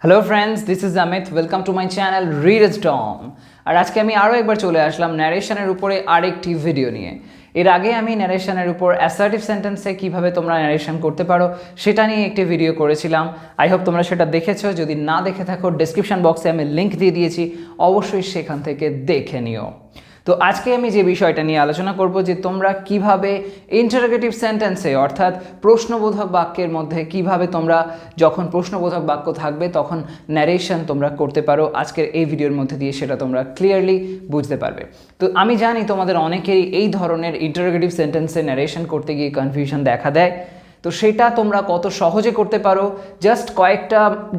Hello friends, this is Amit. Welcome to my channel read Tom. আর আজকে আমি আরও একবার চলে আসলাম ন্যারেশনের উপরে আরেকটি ভিডিও নিয়ে। এর আগে আমি ন্যারেশনের উপর অ্যাসার্টিভ সেন্টেন্সে কীভাবে তোমরা ন্যারেশন করতে পারো সেটা নিয়ে একটি ভিডিও করেছিলাম। আই হোপ তোমরা সেটা দেখেছো। যদি না দেখে থাকো, ডেসক্রিপশন বক্সে আমি লিঙ্ক দিয়ে দিয়েছি, অবশ্যই সেখান থেকে দেখে নিও। তো আজকে আমি যে বিষয়টা নিয়ে আলোচনা করব যে তোমরা কিভাবে ইন্টারোগেটিভ সেন্টেন্সে অর্থাৎ প্রশ্নবোধক বাক্যের মধ্যে কিভাবে তোমরা যখন প্রশ্নবোধক বাক্য থাকবে তখন ন্যারেশন তোমরা করতে পারো। আজকের এই ভিডিওর মধ্যে দিয়ে সেটা তোমরা ক্লিয়ারলি বুঝতে পারবে। তো আমি জানি তোমাদের অনেকেরই এই ধরনের ইন্টারোগেটিভ সেন্টেন্সে ন্যারেশন করতে গিয়ে কনফিউশন দেখা দেয়। তো সেটা তোমরা কত সহজে করতে পারো,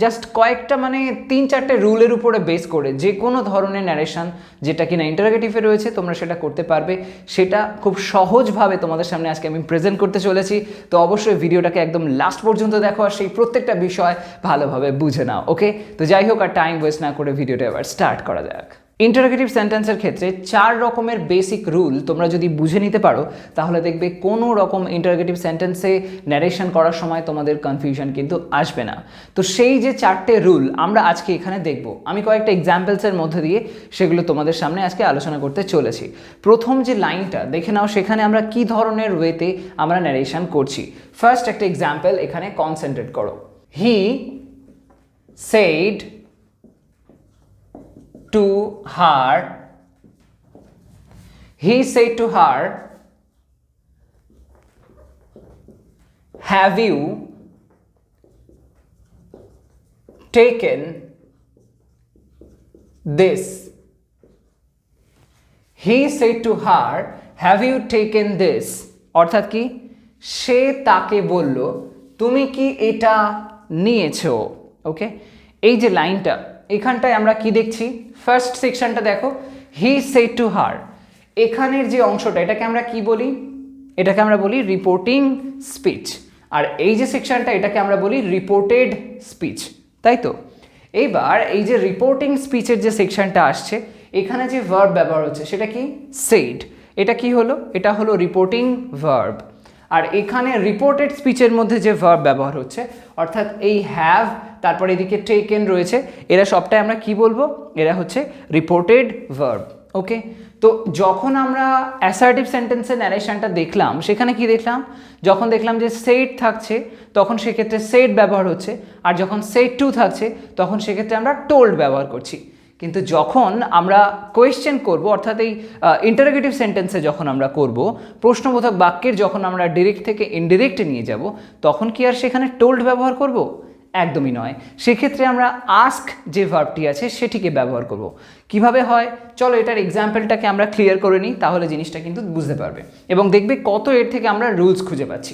জাস্ট কয়েকটা মানে 3-4টে রুলের উপরে বেস করে যে কোনো ধরনের ন্যারেশন যেটা কিনা ইন্টারোগেটিভে রয়েছে তোমরা সেটা করতে পারবে। সেটা খুব সহজভাবে তোমাদের সামনে আজকে আমি প্রেজেন্ট করতে চলেছি। তো অবশ্যই ভিডিওটাকে একদম লাস্ট পর্যন্ত দেখো আর সেই প্রত্যেকটা বিষয় ভালোভাবে বুঝে নাও। ওকে, তো যাই হোক, আর টাইম ওয়েস্ট না করে ভিডিওটা এবার স্টার্ট করা যাক। ইন্টারোগেটিভ সেন্টেন্সের ক্ষেত্রে 4 রকমের বেসিক রুল তোমরা যদি বুঝে নিতে পারো তাহলে দেখবে কোনো রকম ইন্টারোগেটিভ সেন্টেন্সে ন্যারেশন করার সময় তোমাদের কনফিউশন কিন্তু আসবে না। তো সেই যে 4টে রুল আমরা আজকে এখানে দেখব। আমি কয়েকটা এক্সাম্পলসের মধ্যে দিয়ে সেগুলো তোমাদের সামনে আজকে আলোচনা করতে চলেছি। প্রথম যে লাইনটা দেখে নাও, সেখানে আমরা কি ধরনের ওয়েতে আমরা ন্যারেশন করছি। ফার্স্ট একটা এক্সাম্পল এখানে কনসেন্ট্রেট করো। হি said to her, he said to her, have you taken this? He said to her, have you taken this? অর্থাৎ কি, সে তাকে বলল তুমি কি এটা নিয়েছো। ওকে, এই যে লাইনটা এখানটায় আমরা কি দেখছি, ফার্স্ট সেকশনটা দেখো, হি সেড টু হার। এখানের যে অংশটা এটাকে আমরা কি বলি, এটাকে আমরা বলি রিপোর্টিং স্পিচ। আর এই যে সেকশনটা এটাকে আমরা বলি রিপোর্টেড স্পিচ, তাই তো। এইবার এই যে রিপোর্টিং স্পিচের যে সেকশনটা আসছে এখানে যে ভার্ব ব্যবহার হচ্ছে সেটা কি, সেড। এটা কি হলো, এটা হলো রিপোর্টিং ভার্ব। আর এখানে রিপোর্টেড স্পিচের মধ্যে যে ভার্ব ব্যবহার হচ্ছে অর্থাৎ এই হ্যাভ, তারপরে এদিকে টেকেন রয়েছে, এরা সবটাই আমরা কি বলবো, এরা হচ্ছে রিপোর্টেড ভার্ব। ওকে, তো যখন আমরা অ্যাসার্টিভ সেন্টেন্সের ন্যারেশনটা দেখলাম সেখানে কি দেখলাম, যখন দেখলাম যে সেড থাকছে তখন সেক্ষেত্রে সেড ব্যবহার হচ্ছে, আর যখন সেড টু থাকছে তখন সেক্ষেত্রে আমরা টোল্ড ব্যবহার করছি। কিন্তু যখন আমরা কোয়েশ্চেন করব অর্থাৎ এই ইন্টারোগেটিভ সেন্টেন্সে যখন আমরা করব, প্রশ্নবোধক বাক্যের যখন আমরা ডিরেক্ট থেকে ইনডিরেক্টে নিয়ে যাব তখন কি আর সেখানে টোল্ড ব্যবহার করব? একদমই নয়। সেক্ষেত্রে আমরা আস্ক যে ভার্বটি আছে সেটিকে ব্যবহার করব। কিভাবে হয় চলো এটার এক্সাম্পলটাকে আমরা ক্লিয়ার করে নিই, তাহলে জিনিসটা কিন্তু বুঝতে পারবে এবং দেখবে কত এর থেকে আমরা রুলস খুঁজে পাচ্ছি।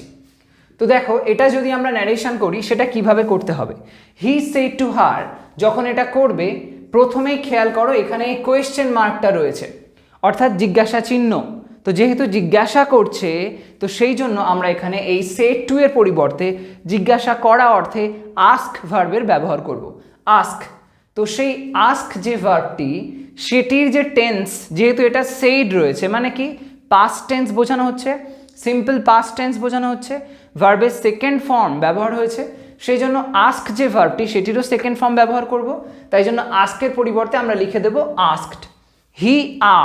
তো দেখো, এটা যদি আমরা ন্যারেশন করি সেটা কিভাবে করতে হবে। হি সেড টু হার, যখন এটা করবে প্রথমেই খেয়াল করো এখানে কোয়েশ্চেন মার্কটা রয়েছে অর্থাৎ জিজ্ঞাসা চিহ্ন। তো যেহেতু জিজ্ঞাসা করছে তো সেই জন্য আমরা এখানে এই সেড টু এর পরিবর্তে জিজ্ঞাসা করা অর্থে আস্ক ভার্বের ব্যবহার করব। আস্ক, তো সেই আস্ক যে ভার্বটি সেটির যে টেন্স, যেহেতু এটা সেড রয়েছে মানে কি পাস্ট টেন্স বোঝানো হচ্ছে, সিম্পল পাস্ট টেন্স বোঝানো হচ্ছে, ভার্বের সেকেন্ড ফর্ম ব্যবহার হয়েছে, সেই জন্য আস্ক যে ভার্বটি সেটিরও সেকেন্ড ফর্ম ব্যবহার করব। তাই জন্য আস্কের পরিবর্তে আমরা লিখে দেব আস্কড। হি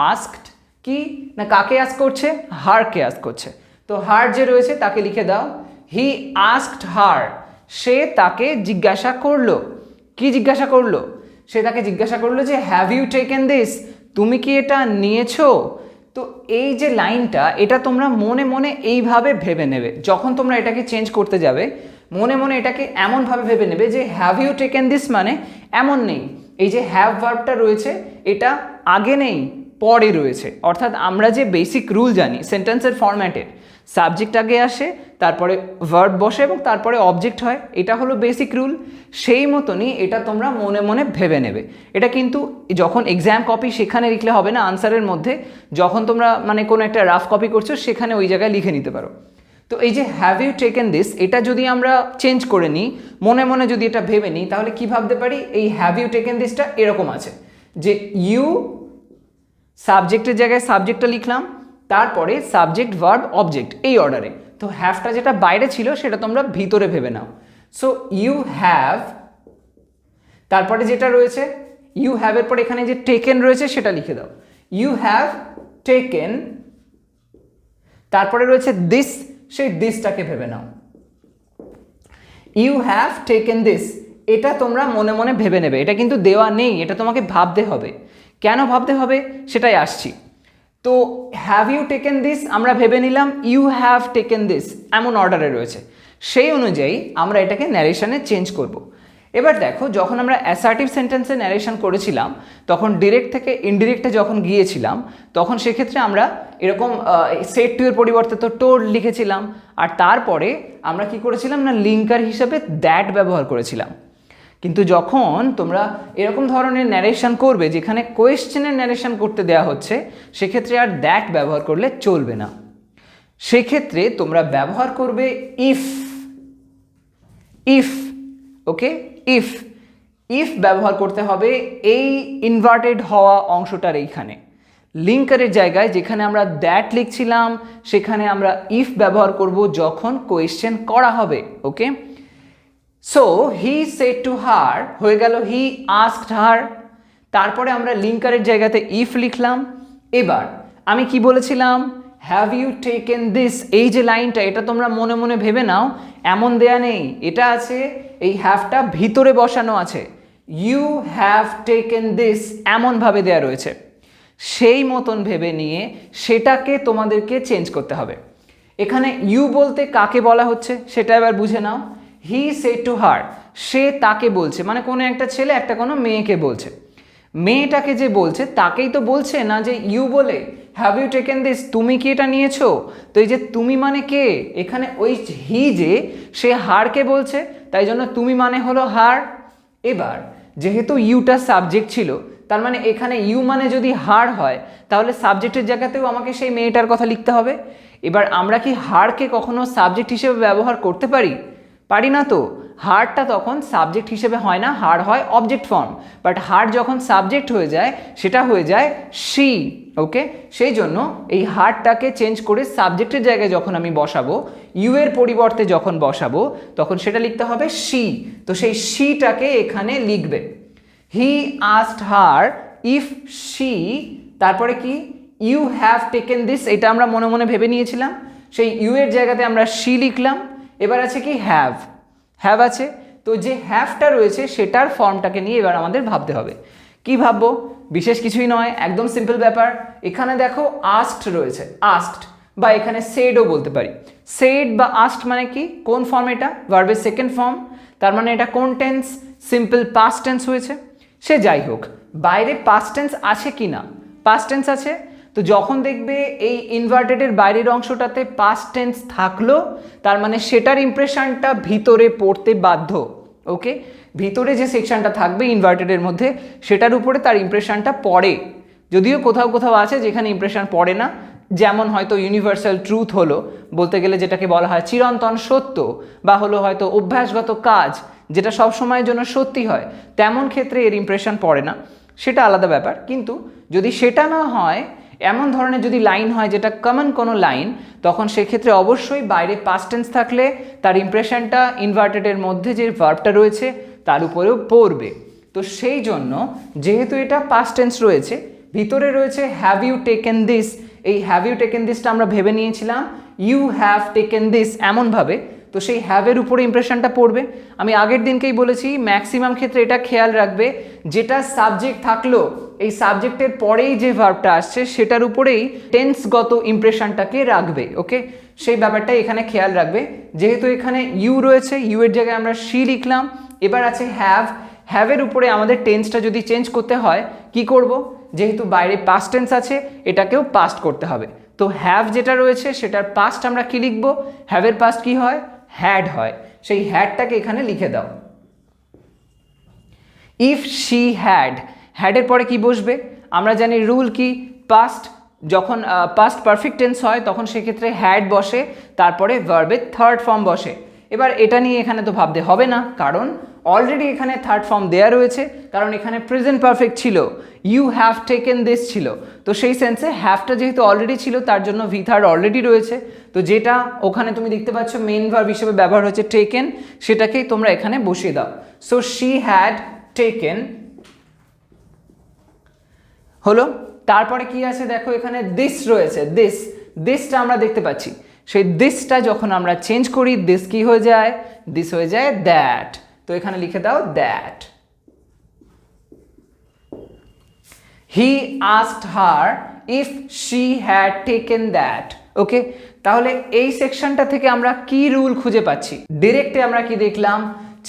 আস্কড কি না, কাকে আস্ক করছে, হারকে আস্ক করছে। তো হার যে রয়েছে তাকে লিখে দাও হি আস্কড হার, সে তাকে জিজ্ঞাসা করলো। কি জিজ্ঞাসা করলো, সে তাকে জিজ্ঞাসা করলো যে হ্যাভ ইউ টেকেন দিস, তুমি কি এটা নিয়েছো। তো এই যে লাইনটা এটা তোমরা মনে মনে এইভাবে ভেবে নেবে, যখন তোমরা এটাকে চেঞ্জ করতে যাবে মনে মনে এটাকে এমনভাবে ভেবে নেবে যে হ্যাভ ইউ টেকেন দিস মানে এমন নেই, এই যে হ্যাভ ভার্বটা রয়েছে এটা আগে নেই পরে রয়েছে। অর্থাৎ আমরা যে বেসিক রুল জানি সেন্টেন্সের ফরম্যাটের, সাবজেক্ট আগে আসে তারপরে ভার্ব বসে এবং তারপরে অবজেক্ট হয়, এটা হলো বেসিক রুল। সেই মতনই এটা তোমরা মনে মনে ভেবে নেবে। এটা কিন্তু যখন এক্সাম কপি সেখানে লিখলে হবে না, আনসারের মধ্যে যখন তোমরা মানে কোনো একটা রাফ কপি করছো সেখানে ওই জায়গায় লিখে নিতে পারো। তো এই যে হ্যাভ ইউ টেকেন দিস এটা যদি আমরা চেঞ্জ করে নিই, মনে মনে যদি এটা ভেবে নিই তাহলে কি ভাবতে পারি, এই হ্যাভ ইউ টেকেন দিসটা এরকম আছে যে ইউ সাবজেক্টের জায়গায় সাবজেক্টটা লিখলাম, তারপরে সাবজেক্ট ভার্ব অবজেক্ট এই অর্ডারে। তো হ্যাভটা যেটা বাইরে ছিল সেটা তোমরা ভিতরে ভেবে নাও। সো ইউ হ্যাভ তারপরে যেটা রয়েছে ইউ হ্যাভ এর পর এখানে যে টেকেন রয়েছে সেটা লিখে দাও, ইউ হ্যাভ টেকেন, তারপরে রয়েছে দিস, সেই দিসটাকে ভেবে নাও, ইউ হ্যাভ টেকেন দিস, এটা তোমরা মনে মনে ভেবে নেবে, এটা কিন্তু দেওয়া নেই, এটা তোমাকে ভাবতে হবে। কেন ভাবতে হবে সেটাই আসছি। তো হ্যাভ ইউ টেকেন দিস আমরা ভেবে নিলাম, ইউ হ্যাভ টেকেন দিস এমন অর্ডারে রয়েছে, সেই অনুযায়ী আমরা এটাকে ন্যারেশনে চেঞ্জ করব। এবার দেখো, যখন আমরা অ্যাসার্টিভ সেন্টেন্সে ন্যারেশন করেছিলাম তখন ডিরেক্ট থেকে ইনডিরেক্টে যখন গিয়েছিলাম তখন সেক্ষেত্রে আমরা এরকম সেট টু এর পরিবর্তে তো টোল্ড লিখেছিলাম, আর তারপরে আমরা কি করেছিলাম না লিঙ্কার হিসাবে দ্যাট ব্যবহার করেছিলাম। কিন্তু যখন তোমরা এরকম ধরনের ন্যারেশন করবে যেখানে কোয়েশ্চেনের ন্যারেশন করতে দেওয়া হচ্ছে, সেক্ষেত্রে আর দ্যাট ব্যবহার করলে চলবে না, সেক্ষেত্রে তোমরা ব্যবহার করবে if. If, okay, if. If ব্যবহার করতে হবে এই ইনভার্টেড হওয়া অংশটার এইখানে, লিঙ্কারের জায়গায় যেখানে আমরা দ্যাট লিখছিলাম সেখানে আমরা ইফ ব্যবহার করব যখন কোয়েশ্চেন করা হবে। Okay, so he said to her হয়ে গেল হি আস্কড হার, তারপরে আমরা লিঙ্কারের জায়গাতে ইফ লিখলাম। এবার আমি কি বলেছিলাম, হ্যাভ ইউ টেকেন দিস, এই যে লাইনটা এটা তোমরা মনে মনে ভেবে নাও, এমন দেয়া নেই, এটা আছে এই হ্যাভটা ভিতরে বসানো আছে, ইউ হ্যাভ টেকেন দিস এমনভাবে দেয়া রয়েছে, সেই মতন ভেবে নিয়ে সেটাকে তোমাদেরকে চেঞ্জ করতে হবে। এখানে ইউ বলতে কাকে বলা হচ্ছে সেটা এবার বুঝে নাও, হি সেড টু হার, সে তাকে বলছে, মানে কোনো একটা ছেলে একটা কোনো মেয়েকে বলছে, মেয়েটাকে যে বলছে তাকেই তো বলছে না যে ইউ বলে হ্যাভ ইউ টেকেন দিস, তুমি কি এটা নিয়েছো? তো এই যে তুমি মানে কে, এখানে ওই হি যে সে হারকে বলছে, তাই জন্য তুমি মানে হলো হার। এবার যেহেতু ইউটা সাবজেক্ট ছিল, তার মানে এখানে ইউ মানে যদি হার হয় তাহলে সাবজেক্টের জায়গাতেও আমাকে সেই মেয়েটার কথা লিখতে হবে। এবার আমরা কি হারকে কখনো সাবজেক্ট হিসেবে ব্যবহার করতে পারি? পারি না। তো হারটা তখন সাবজেক্ট হিসেবে হয় না, হার হয় অবজেক্ট ফর্ম, বাট হার যখন সাবজেক্ট হয়ে যায় সেটা হয়ে যায় শি। ওকে, সেই জন্য এই হারটাকে চেঞ্জ করে সাবজেক্টের জায়গায় যখন আমি বসাবো, ইউ এর পরিবর্তে যখন বসাবো তখন সেটা লিখতে হবে শি। তো সেই শিটাকে এখানে লিখবে, হি আস্কড হার ইফ শি, তারপরে কি ইউ হ্যাভ টেকেন দিস, এটা আমরা মনে মনে ভেবে নিয়েছিলাম, সেই ইউ এর জায়গাতে আমরা শি লিখলাম। এবার আছে কি হ্যাভ, হ্যাভ আছে, তো যে হ্যাভটা রয়েছে সেটার ফর্মটাকে নিয়ে এবার আমাদের ভাবতে হবে। কি ভাববো? বিশেষ কিছুই নয়, একদম সিম্পল ব্যাপার। এখানে দেখো আস্কড রয়েছে, আস্কড বা এখানে সেডও বলতে পারি। সেড বা আস্কড মানে কি, কোন ফর্ম এটা? ভার্বের সেকেন্ড ফর্ম, তার মানে এটা কোন টেন্স? সিম্পল পাস্ট টেন্স হয়েছে। সে যাই হোক, বাইরে পাস্ট টেন্স আছে কি না? পাস্ট টেন্স আছে। তো যখন দেখবে এই ইনভার্টেডের বাইরের অংশটাতে পাস্ট টেন্স থাকলো, তার মানে সেটার ইমপ্রেশনটা ভিতরে পড়তে বাধ্য। ওকে, ভিতরে যে সেকশনটা থাকবে ইনভার্টেডের মধ্যে সেটার উপরে তার ইমপ্রেশনটা পড়ে। যদিও কোথাও কোথাও আছে যেখানে ইমপ্রেশন পড়ে না, যেমন হয়তো ইউনিভার্সাল ট্রুথ হলো, বলতে গেলে যেটাকে বলা হয় চিরন্তন সত্য, বা হলো হয়তো অভ্যাসগত কাজ যেটা সব সময়ের জন্য সত্যি হয়, তেমন ক্ষেত্রে এর ইমপ্রেশন পড়ে না, সেটা আলাদা ব্যাপার। কিন্তু যদি সেটা না হয়, এমন ধরনের যদি লাইন হয় যেটা কমন কোনো লাইন, তখন সেক্ষেত্রে অবশ্যই বাইরে পাস্ট টেন্স থাকলে তার ইমপ্রেশনটা ইনভার্টেডের মধ্যে যে ভার্বটা রয়েছে তার উপরেও পড়বে। তো সেই জন্য যেহেতু এটা পাস্ট টেন্স রয়েছে, ভিতরে রয়েছে হ্যাভ ইউ টেকেন দিস, এই হ্যাভ ইউ টেকেন দিসটা আমরা ভেবে নিয়েছিলাম ইউ হ্যাভ টেকেন দিস এমনভাবে, তো সেই হ্যাভের উপরে ইমপ্রেশনটা পড়বে। আমি আগের দিনকেই বলেছি ম্যাক্সিমাম ক্ষেত্রে এটা খেয়াল রাখবে, যেটা সাবজেক্ট থাকলো এই সাবজেক্টের পরেই যে ভার্বটা আসছে সেটার উপরেই টেন্সগত ইমপ্রেশনটাকে রাখবে। ওকে, সেই ব্যাপারটাই এখানে খেয়াল রাখবে। যেহেতু এখানে ইউ রয়েছে, ইউ এর জায়গায় আমরা শি লিখলাম। এবার আছে হ্যাভ, হ্যাভের উপরে আমাদের টেন্সটা যদি চেঞ্জ করতে হয় কি করব? যেহেতু বাইরে পাস্ট টেন্স আছে, এটাকেও পাস্ট করতে হবে। তো হ্যাভ যেটা রয়েছে সেটার পাস্ট আমরা কি লিখব? হ্যাভের পাস্ট কি হয়? হ্যাড হয়। সেই হ্যাডটাকে এখানে লিখে দাও। ইফ শি হ্যাড, হ্যাডের পরে কি বসবে? আমরা জানি রুল কি, পাস্ট যখন পাস্ট পারফেক্ট টেন্স হয় তখন সেক্ষেত্রে হ্যাড বসে, তারপরে ভার্বের থার্ড ফর্ম বসে। এবার এটা নিয়ে এখানে তো ভাবতে হবে না, কারণ অলরেডি এখানে থার্ড ফর্ম দেয়া রয়েছে, কারণ এখানে প্রেজেন্ট পারফেক্ট ছিল, ইউ হ্যাভ টেকেন দিস ছিল। তো সেই সেন্সে হ্যাভটা যেহেতু অলরেডি ছিল তার জন্য ভি থার্ড অলরেডি রয়েছে। তো যেটা ওখানে তুমি দেখতে পাচ্ছ মেন ভার্ব হিসেবে ব্যবহার হচ্ছে টেকেন, সেটাকেই তোমরা এখানে বসিয়ে দাও। সো শি হ্যাড টেকেন হলো। তারপরে কি আছে দেখো, এখানে দিস রয়েছে, দিসটা আমরা দেখতে পাচ্ছি। সেই দিসটা যখন আমরা চেঞ্জ করি, দিস কি হয়ে যায়, দিস হয়ে যায় দ্যাট। তো এখানে লিখে দাও that. He asked her if she had taken that. Okay, তাহলে এই সেকশনটা থেকে আমরা কি রুল খুঁজে পাচ্ছি? ডিরেক্টে আমরা কি দেখলাম,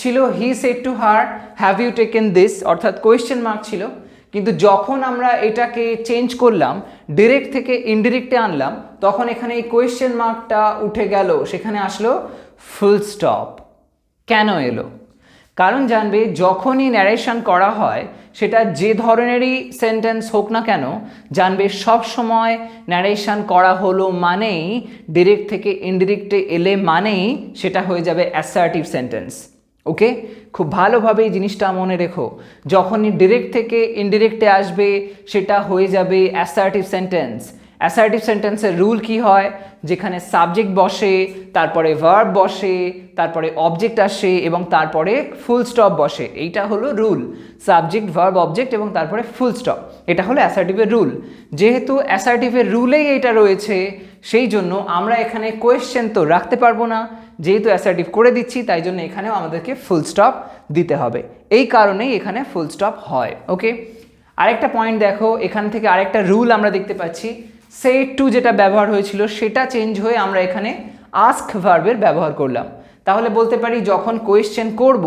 ছিল he said to her have you taken this, অর্থাৎ কোয়েশ্চেন মার্ক ছিল। কিন্তু যখন আমরা এটাকে চেঞ্জ করলাম, ডিরেক্ট থেকে ইনডিরেক্টে আনলাম, তখন এখানে এই কোয়েশ্চেন মার্কটা উঠে গেল, সেখানে আসলো ফুল স্টপ। কেন এলো? কারণ জানবে, যখনই ন্যারেশন করা হয়, সেটা যে ধরনেরই সেন্টেন্স হোক না কেন, জানবে সব সময় ন্যারেশন করা হলো মানেই, ডিরেক্ট থেকে ইনডিরেক্টে এলে মানেই সেটা হয়ে যাবে অ্যাসার্টিভ সেন্টেন্স। ওকে, খুব ভালোভাবে এই জিনিসটা মনে রেখো, যখনই ডিরেক্ট থেকে ইনডিরেক্টে আসবে সেটা হয়ে যাবে অ্যাসার্টিভ সেন্টেন্স। অ্যাসার্টিভ সেন্টেন্সের রুল কি হয়, যেখানে সাবজেক্ট বসে, তারপরে ভার্ব বসে, তারপরে অবজেক্ট আসে এবং তারপরে ফুল স্টপ বসে। এইটা হলো রুল, সাবজেক্ট ভার্ব অবজেক্ট এবং তারপরে ফুল স্টপ। এটা হলো অ্যাসার্টিভের রুল। যেহেতু অ্যাসার্টিভের রুলেই এটা রয়েছে, সেই জন্য আমরা এখানে কোয়েশ্চেন তো রাখতে পারবো না, যেহেতু অ্যাসার্টিভ করে দিচ্ছি, তাই জন্য এখানেও আমাদেরকে ফুল স্টপ দিতে হবে। এই কারণেই এখানে ফুল স্টপ হয়। ওকে, আরেকটা পয়েন্ট দেখো, এখান থেকে আরেকটা রুল আমরা দেখতে পাচ্ছি। সেড টু যেটা ব্যবহার হয়েছিল, সেটা চেঞ্জ হয়ে আমরা এখানে আস্ক ভার্বের ব্যবহার করলাম। তাহলে বলতে পারি, যখন কোয়েশ্চেন করব,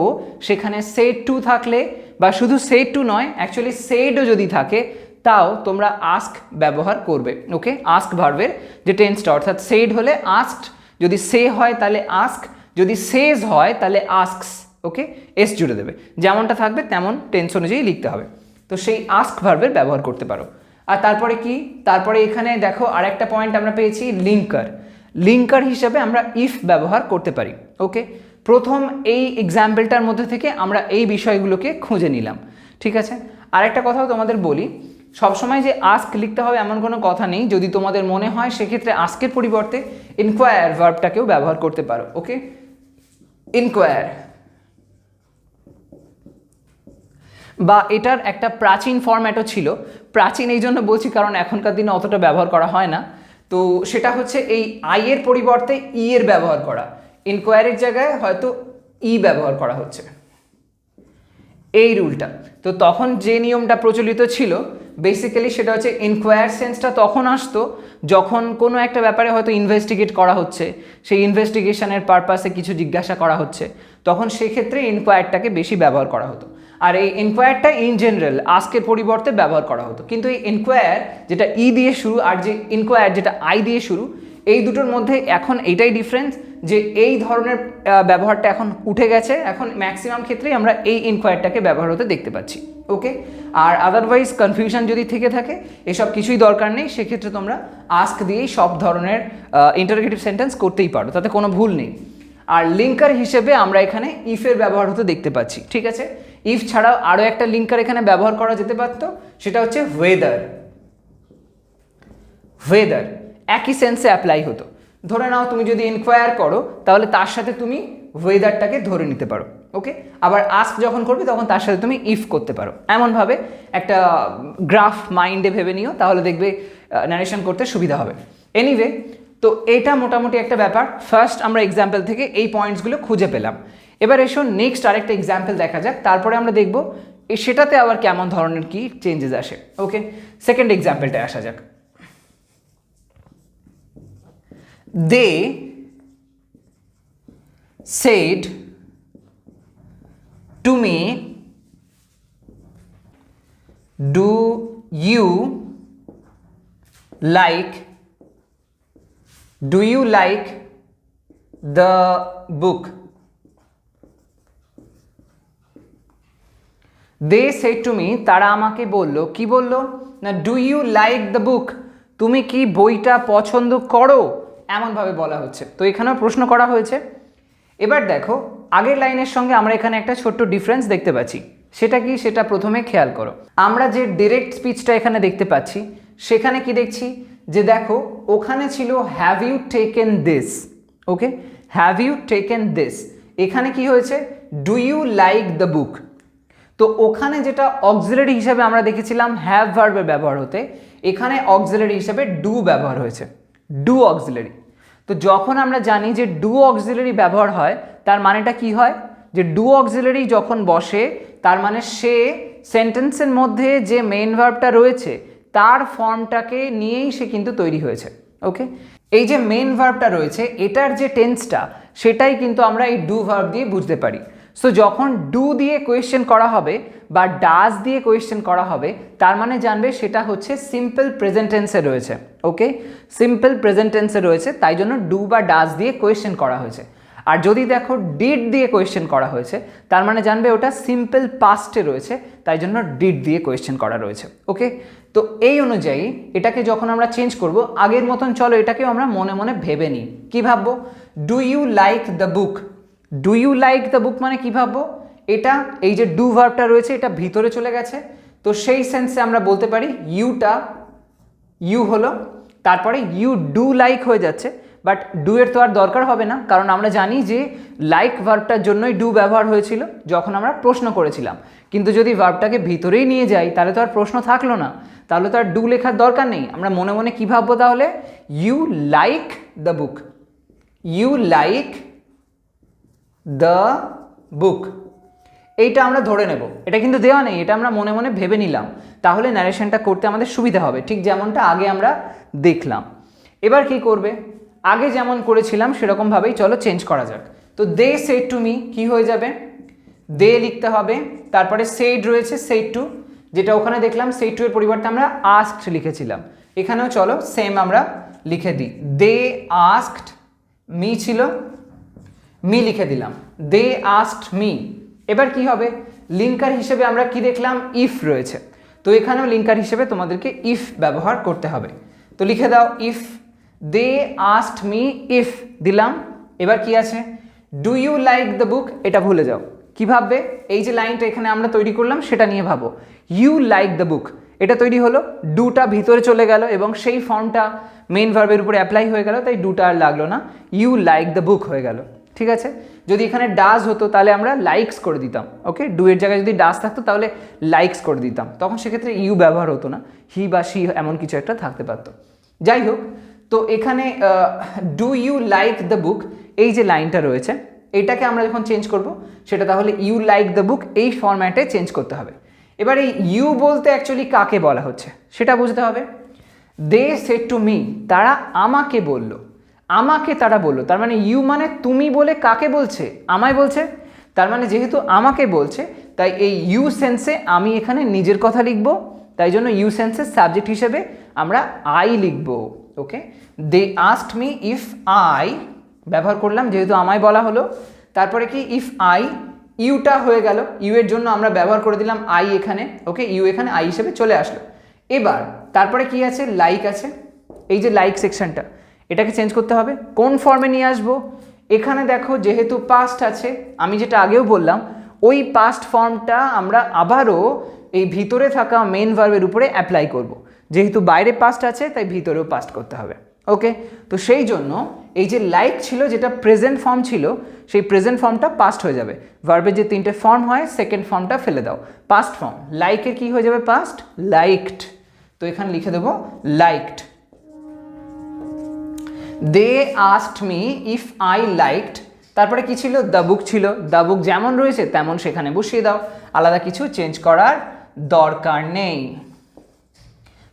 সেখানে সেড টু থাকলে, বা শুধু সেড টু নয়, অ্যাকচুয়ালি সেডও যদি থাকে, তাও তোমরা আস্ক ব্যবহার করবে। ওকে, আস্ক ভার্বের যে টেন্সটা, অর্থাৎ সেড হলে আস্কড, যদি সে হয় তাহলে আস্ক, যদি সেজ হয় তাহলে আস্কস। ওকে, এস জুড়ে দেবে, যেমনটা থাকবে তেমন টেন্স অনুযায়ী লিখতে হবে। তো সেই আস্ক ভার্বের ব্যবহার করতে পারো। আর তারপরে কি, তারপরে এখানে দেখো আরেকটা পয়েন্ট আমরা পেয়েছি, লিঙ্কার। লিঙ্কার হিসাবে আমরা ইফ ব্যবহার করতে পারি। ওকে, প্রথম এই এক্সাম্পলটার মধ্যে থেকে আমরা এই বিষয়গুলোকে খুঁজে নিলাম। ঠিক আছে, আরেকটা কথাও তোমাদের বলি, সবসময় যে আস্ক লিখতে হবে এমন কোনো কথা নেই। যদি তোমাদের মনে হয়, সেক্ষেত্রে আস্কের পরিবর্তে ইনকোয়ার ভার্বটাকেও ব্যবহার করতে পারো। ওকে, ইনকোয়ার, বা এটার একটা প্রাচীন ফরম্যাটও ছিল। প্রাচীন এই জন্য বলছি কারণ এখনকার দিনে অতটা ব্যবহার করা হয় না। তো সেটা হচ্ছে এই আই এর পরিবর্তে ই এর ব্যবহার করা, ইনকোয়ারির জায়গায় হয়তো ই ব্যবহার করা হচ্ছে, এই রুলটা। তো তখন যে নিয়মটা প্রচলিত ছিল, বেসিক্যালি সেটা হচ্ছে ইনকোয়ার সেন্সটা তখন আসতো যখন কোনো একটা ব্যাপারে হয়তো ইনভেস্টিগেট করা হচ্ছে, সেই ইনভেস্টিগেশনের পারপাসে কিছু জিজ্ঞাসা করা হচ্ছে, তখন সেক্ষেত্রে ইনকোয়ারটাকে বেশি ব্যবহার করা হতো। আর এই ইনকোয়ারটা ইন জেনারেল আস্কের পরিবর্তে ব্যবহার করা হতো। কিন্তু এই ইনকোয়ার যেটা ই দিয়ে শুরু, আর যে ইনকোয়ার যেটা আই দিয়ে শুরু, এই দুটোর মধ্যে এখন এইটাই ডিফারেন্স, যে এই ধরনের ব্যবহারটা এখন উঠে গেছে। এখন ম্যাক্সিমাম ক্ষেত্রেই আমরা এই ইনকোয়ারটাকে ব্যবহার হতে দেখতে পাচ্ছি। ওকে, আর আদারওয়াইজ কনফিউশন যদি থেকে থাকে, এসব কিছুই দরকার নেই। সেক্ষেত্রে তোমরা আস্ক দিয়েই সব ধরনের ইন্টারোগেটিভ সেন্টেন্স করতেই পারো, তাতে কোনো ভুল নেই। আর লিঙ্কার হিসেবে আমরা এখানে ইফের ব্যবহার হতে দেখতে পাচ্ছি। ঠিক আছে, ইফ ছাড়াও আরও একটা লিঙ্কার এখানে ব্যবহার করা যেতে পারতো, সেটা হচ্ছে ওয়েদার। ওয়েদার একই সেন্সে অ্যাপ্লাই হতো। ধরে নাও তুমি যদি ইনকোয়ার করো, তাহলে তার সাথে তুমি ওয়েদারটাকে ধরে নিতে পারো। ওকে, আবার আস্ক যখন করবে তখন তার সাথে তুমি ইফ করতে পারো। এমনভাবে একটা গ্রাফ মাইন্ডে ভেবে নিও, তাহলে দেখবে ন্যারেশন করতে সুবিধা হবে। এনিওয়ে, তো এটা মোটামুটি একটা ব্যাপার। ফার্স্ট আমরা এক্সাম্পল থেকে এই পয়েন্টসগুলো খুঁজে পেলাম। এবার এসো নেক্সট আরেকটা এক্সাম্পল দেখা যাক, তারপরে আমরা দেখব সেটাতে আবার কেমন ধরনের কি চেঞ্জেস আসে। ওকে, সেকেন্ড এক্সাম্পলটায় আসা যাক। They said to me, do you like the book? They said to me, তারা আমাকে বলল, কি বলল না, do you like the book, তুমি কি বইটা পছন্দ করো, এমনভাবে বলা হচ্ছে। তো এখানেও প্রশ্ন করা হয়েছে। এবার দেখো, আগের লাইনের সঙ্গে আমরা এখানে একটা ছোট্ট ডিফারেন্স দেখতে পাচ্ছি। সেটা কি, সেটা প্রথমে খেয়াল করো। আমরা যে ডিরেক্ট স্পিচটা এখানে দেখতে পাচ্ছি, সেখানে কি দেখছি, যে দেখো ওখানে ছিল have you taken this. Okay, have you taken this. এখানে কি হয়েছে, do you like the book. তো ওখানে যেটা অক্সিলারি হিসাবে আমরা দেখেছিলাম হ্যাভ ভার্বের ব্যবহার হতে, এখানে অক্সিলারি হিসাবে ডু ব্যবহার হয়েছে, ডু অক্সিলারি। তো যখন আমরা জানি যে ডু অক্সিলারি ব্যবহার হয় তার মানেটা কি হয়, যে ডু অক্সিলারি যখন বসে তার মানে সে সেন্টেন্সের মধ্যে যে মেইন ভার্বটা রয়েছে তার ফর্মটাকে নিয়েই সে কিন্তু তৈরি হয়েছে। ওকে, এই যে মেইন ভার্বটা রয়েছে এটার যে টেন্সটা সেটাই কিন্তু আমরা এই ডু ভার্ব দিয়ে বুঝতে পারি। সো যখন ডু দিয়ে কোয়েশ্চেন করা হবে বা ডাজ দিয়ে কোয়েশ্চেন করা হবে তার মানে জানবে সেটা হচ্ছে সিম্পল প্রেজেন্ট টেন্সে রয়েছে। ওকে, সিম্পল প্রেজেন্ট টেন্সে রয়েছে, তাই জন্য ডু বা ডাজ দিয়ে কোয়েশ্চেন করা হয়েছে। আর যদি দেখো ডিড দিয়ে কোয়েশ্চেন করা হয়েছে তার মানে জানবে ওটা সিম্পল পাস্টে রয়েছে, তাই জন্য ডিড দিয়ে কোয়েশ্চেন করা রয়েছে। ওকে, তো এই অনুযায়ী এটাকে যখন আমরা চেঞ্জ করব আগের মতন চলো এটাকেও আমরা মনে মনে ভেবে নিই। কী ভাববো? Do you like the book. Do you like the book মানে কী ভাববো? এটা এই যে ডু ভার্বটা রয়েছে এটা ভিতরে চলে গেছে, তো সেই সেন্সে আমরা বলতে পারি ইউটা ইউ হলো, তারপরে ইউ ডু লাইক হয়ে যাচ্ছে, বাট ডু এর তো আর দরকার হবে না, কারণ আমরা জানি যে লাইক ভার্বটার জন্যই ডু ব্যবহার হয়েছিল যখন আমরা প্রশ্ন করেছিলাম। কিন্তু যদি ভার্বটাকে ভিতরেই নিয়ে যাই তাহলে তো আর প্রশ্ন থাকলো না, তাহলে তো আর ডু লেখার দরকার নেই। আমরা মনে মনে কী ভাববো তাহলে? You like the book, you like the book, এইটা আমরা ধরে নেব। এটা কিন্তু দেওয়া নেই, এটা আমরা মনে মনে ভেবে নিলাম, তাহলে ন্যারেশনটা করতে আমাদের সুবিধা হবে, ঠিক যেমনটা আগে আমরা দেখলাম। এবার কি করবে? আগে যেমন করেছিলাম সেরকমভাবেই চলো চেঞ্জ করা যাক। তো দে সেড টু মি কী হয়ে যাবে? দে লিখতে হবে, তারপরে সেড রয়েছে সেড টু, যেটা ওখানে দেখলাম সেড টু এর পরিবর্তে আমরা আস্কড লিখেছিলাম, এখানেও চলো সেম আমরা লিখে দিই। দে আস্কড মি ছিল, মি লিখে দিলাম, দে আস্কড মি। এবার কি হবে? লিঙ্কার হিসেবে আমরা কি দেখলাম? ইফ রয়েছে, তো এখানেও লিঙ্কার হিসেবে তোমাদেরকে ইফ ব্যবহার করতে হবে। তো লিখে দাও if they asked me if দিলাম। এবার কি আছে? Do you like the book, এটা ভুলে যাও। কি ভাববে? এই যে লাইনটা এখানে আমরা তৈরি করলাম সেটা নিয়ে ভাবো। ইউ লাইক দ্য বুক এটা তৈরি হলো, ডুটা ভিতরে চলে গেল এবং সেই ফর্মটা মেইন ভার্বের উপরে অ্যাপ্লাই হয়ে গেল, তাই ডুটা আর লাগলো না, ইউ লাইক দ্য বুক হয়ে গেল। ঠিক আছে, যদি এখানে ডাজ হতো তাহলে আমরা লাইকস করে দিতাম। ওকে, ডু এর জায়গায় যদি ডাজ থাকতো তাহলে লাইকস করে দিতাম, তখন সেক্ষেত্রে ইউ ব্যবহার হতো না, হি বা শি এমন কিছু একটা থাকতে পারতো। যাই হোক, তো এখানে do you like the book এই যে লাইনটা রয়েছে এটাকে আমরা যখন চেঞ্জ করব সেটা তাহলে ইউ লাইক দ্য বুক এই ফরম্যাটে চেঞ্জ করতে হবে। এবার এই ইউ বলতে অ্যাকচুয়ালি কাকে বলা হচ্ছে সেটা বুঝতে হবে। দে সেড টু মি, তারা আমাকে বলল, আমাকে তারা বলল, তার মানে ইউ মানে তুমি বলে কাকে বলছে? আমায় বলছে। তার মানে যেহেতু আমাকে বলছে তাই এই ইউ সেন্সে আমি এখানে নিজের কথা লিখব, তাই জন্য ইউ সেন্সের সাবজেক্ট হিসেবে আমরা আই লিখব। ওকে, দে আস্কড মি ইফ আই ব্যবহার করলাম যেহেতু আমায় বলা হলো, তারপরে কি ইফ আই, ইউটা হয়ে গেল, ইউ এর জন্য আমরা ব্যবহার করে দিলাম আই এখানে। ওকে, ইউ এখানে আই হিসেবে চলে আসলো। এবার তারপরে কি আছে? লাইক আছে, এই যে লাইক সেকশনটা এটাকে চেঞ্জ করতে হবে। কোন ফর্মে নিয়ে আসবো? এখানে দেখো যেহেতু পাস্ট আছে, আমি যেটা আগেও বললাম ওই পাস্ট ফর্মটা আমরা আবারও এই ভিতরে থাকা মেন ভার্বের উপরে অ্যাপ্লাই করব। যেহেতু বাইরে পাস্ট আছে তাই ভিতরেও পাস্ট করতে হবে। ওকে, তো সেই জন্য এই যে লাইক ছিল যেটা প্রেজেন্ট ফর্ম ছিল সেই প্রেজেন্ট ফর্মটা পাস্ট হয়ে যাবে। ভার্বের যে তিনটে ফর্ম হয় সেকেন্ড ফর্মটা ফেলে দাও, পাস্ট ফর্ম। লাইকের কি হয়ে যাবে? Past, liked. তো এখানে লিখে দেবো liked. They asked me if I liked, তারপরে কি ছিল? দ্য বুক ছিল, দ্য বুক যেমন রয়েছে তেমন সেখানে বসিয়ে দাও, আলাদা কিছু চেঞ্জ করার দরকার নেই।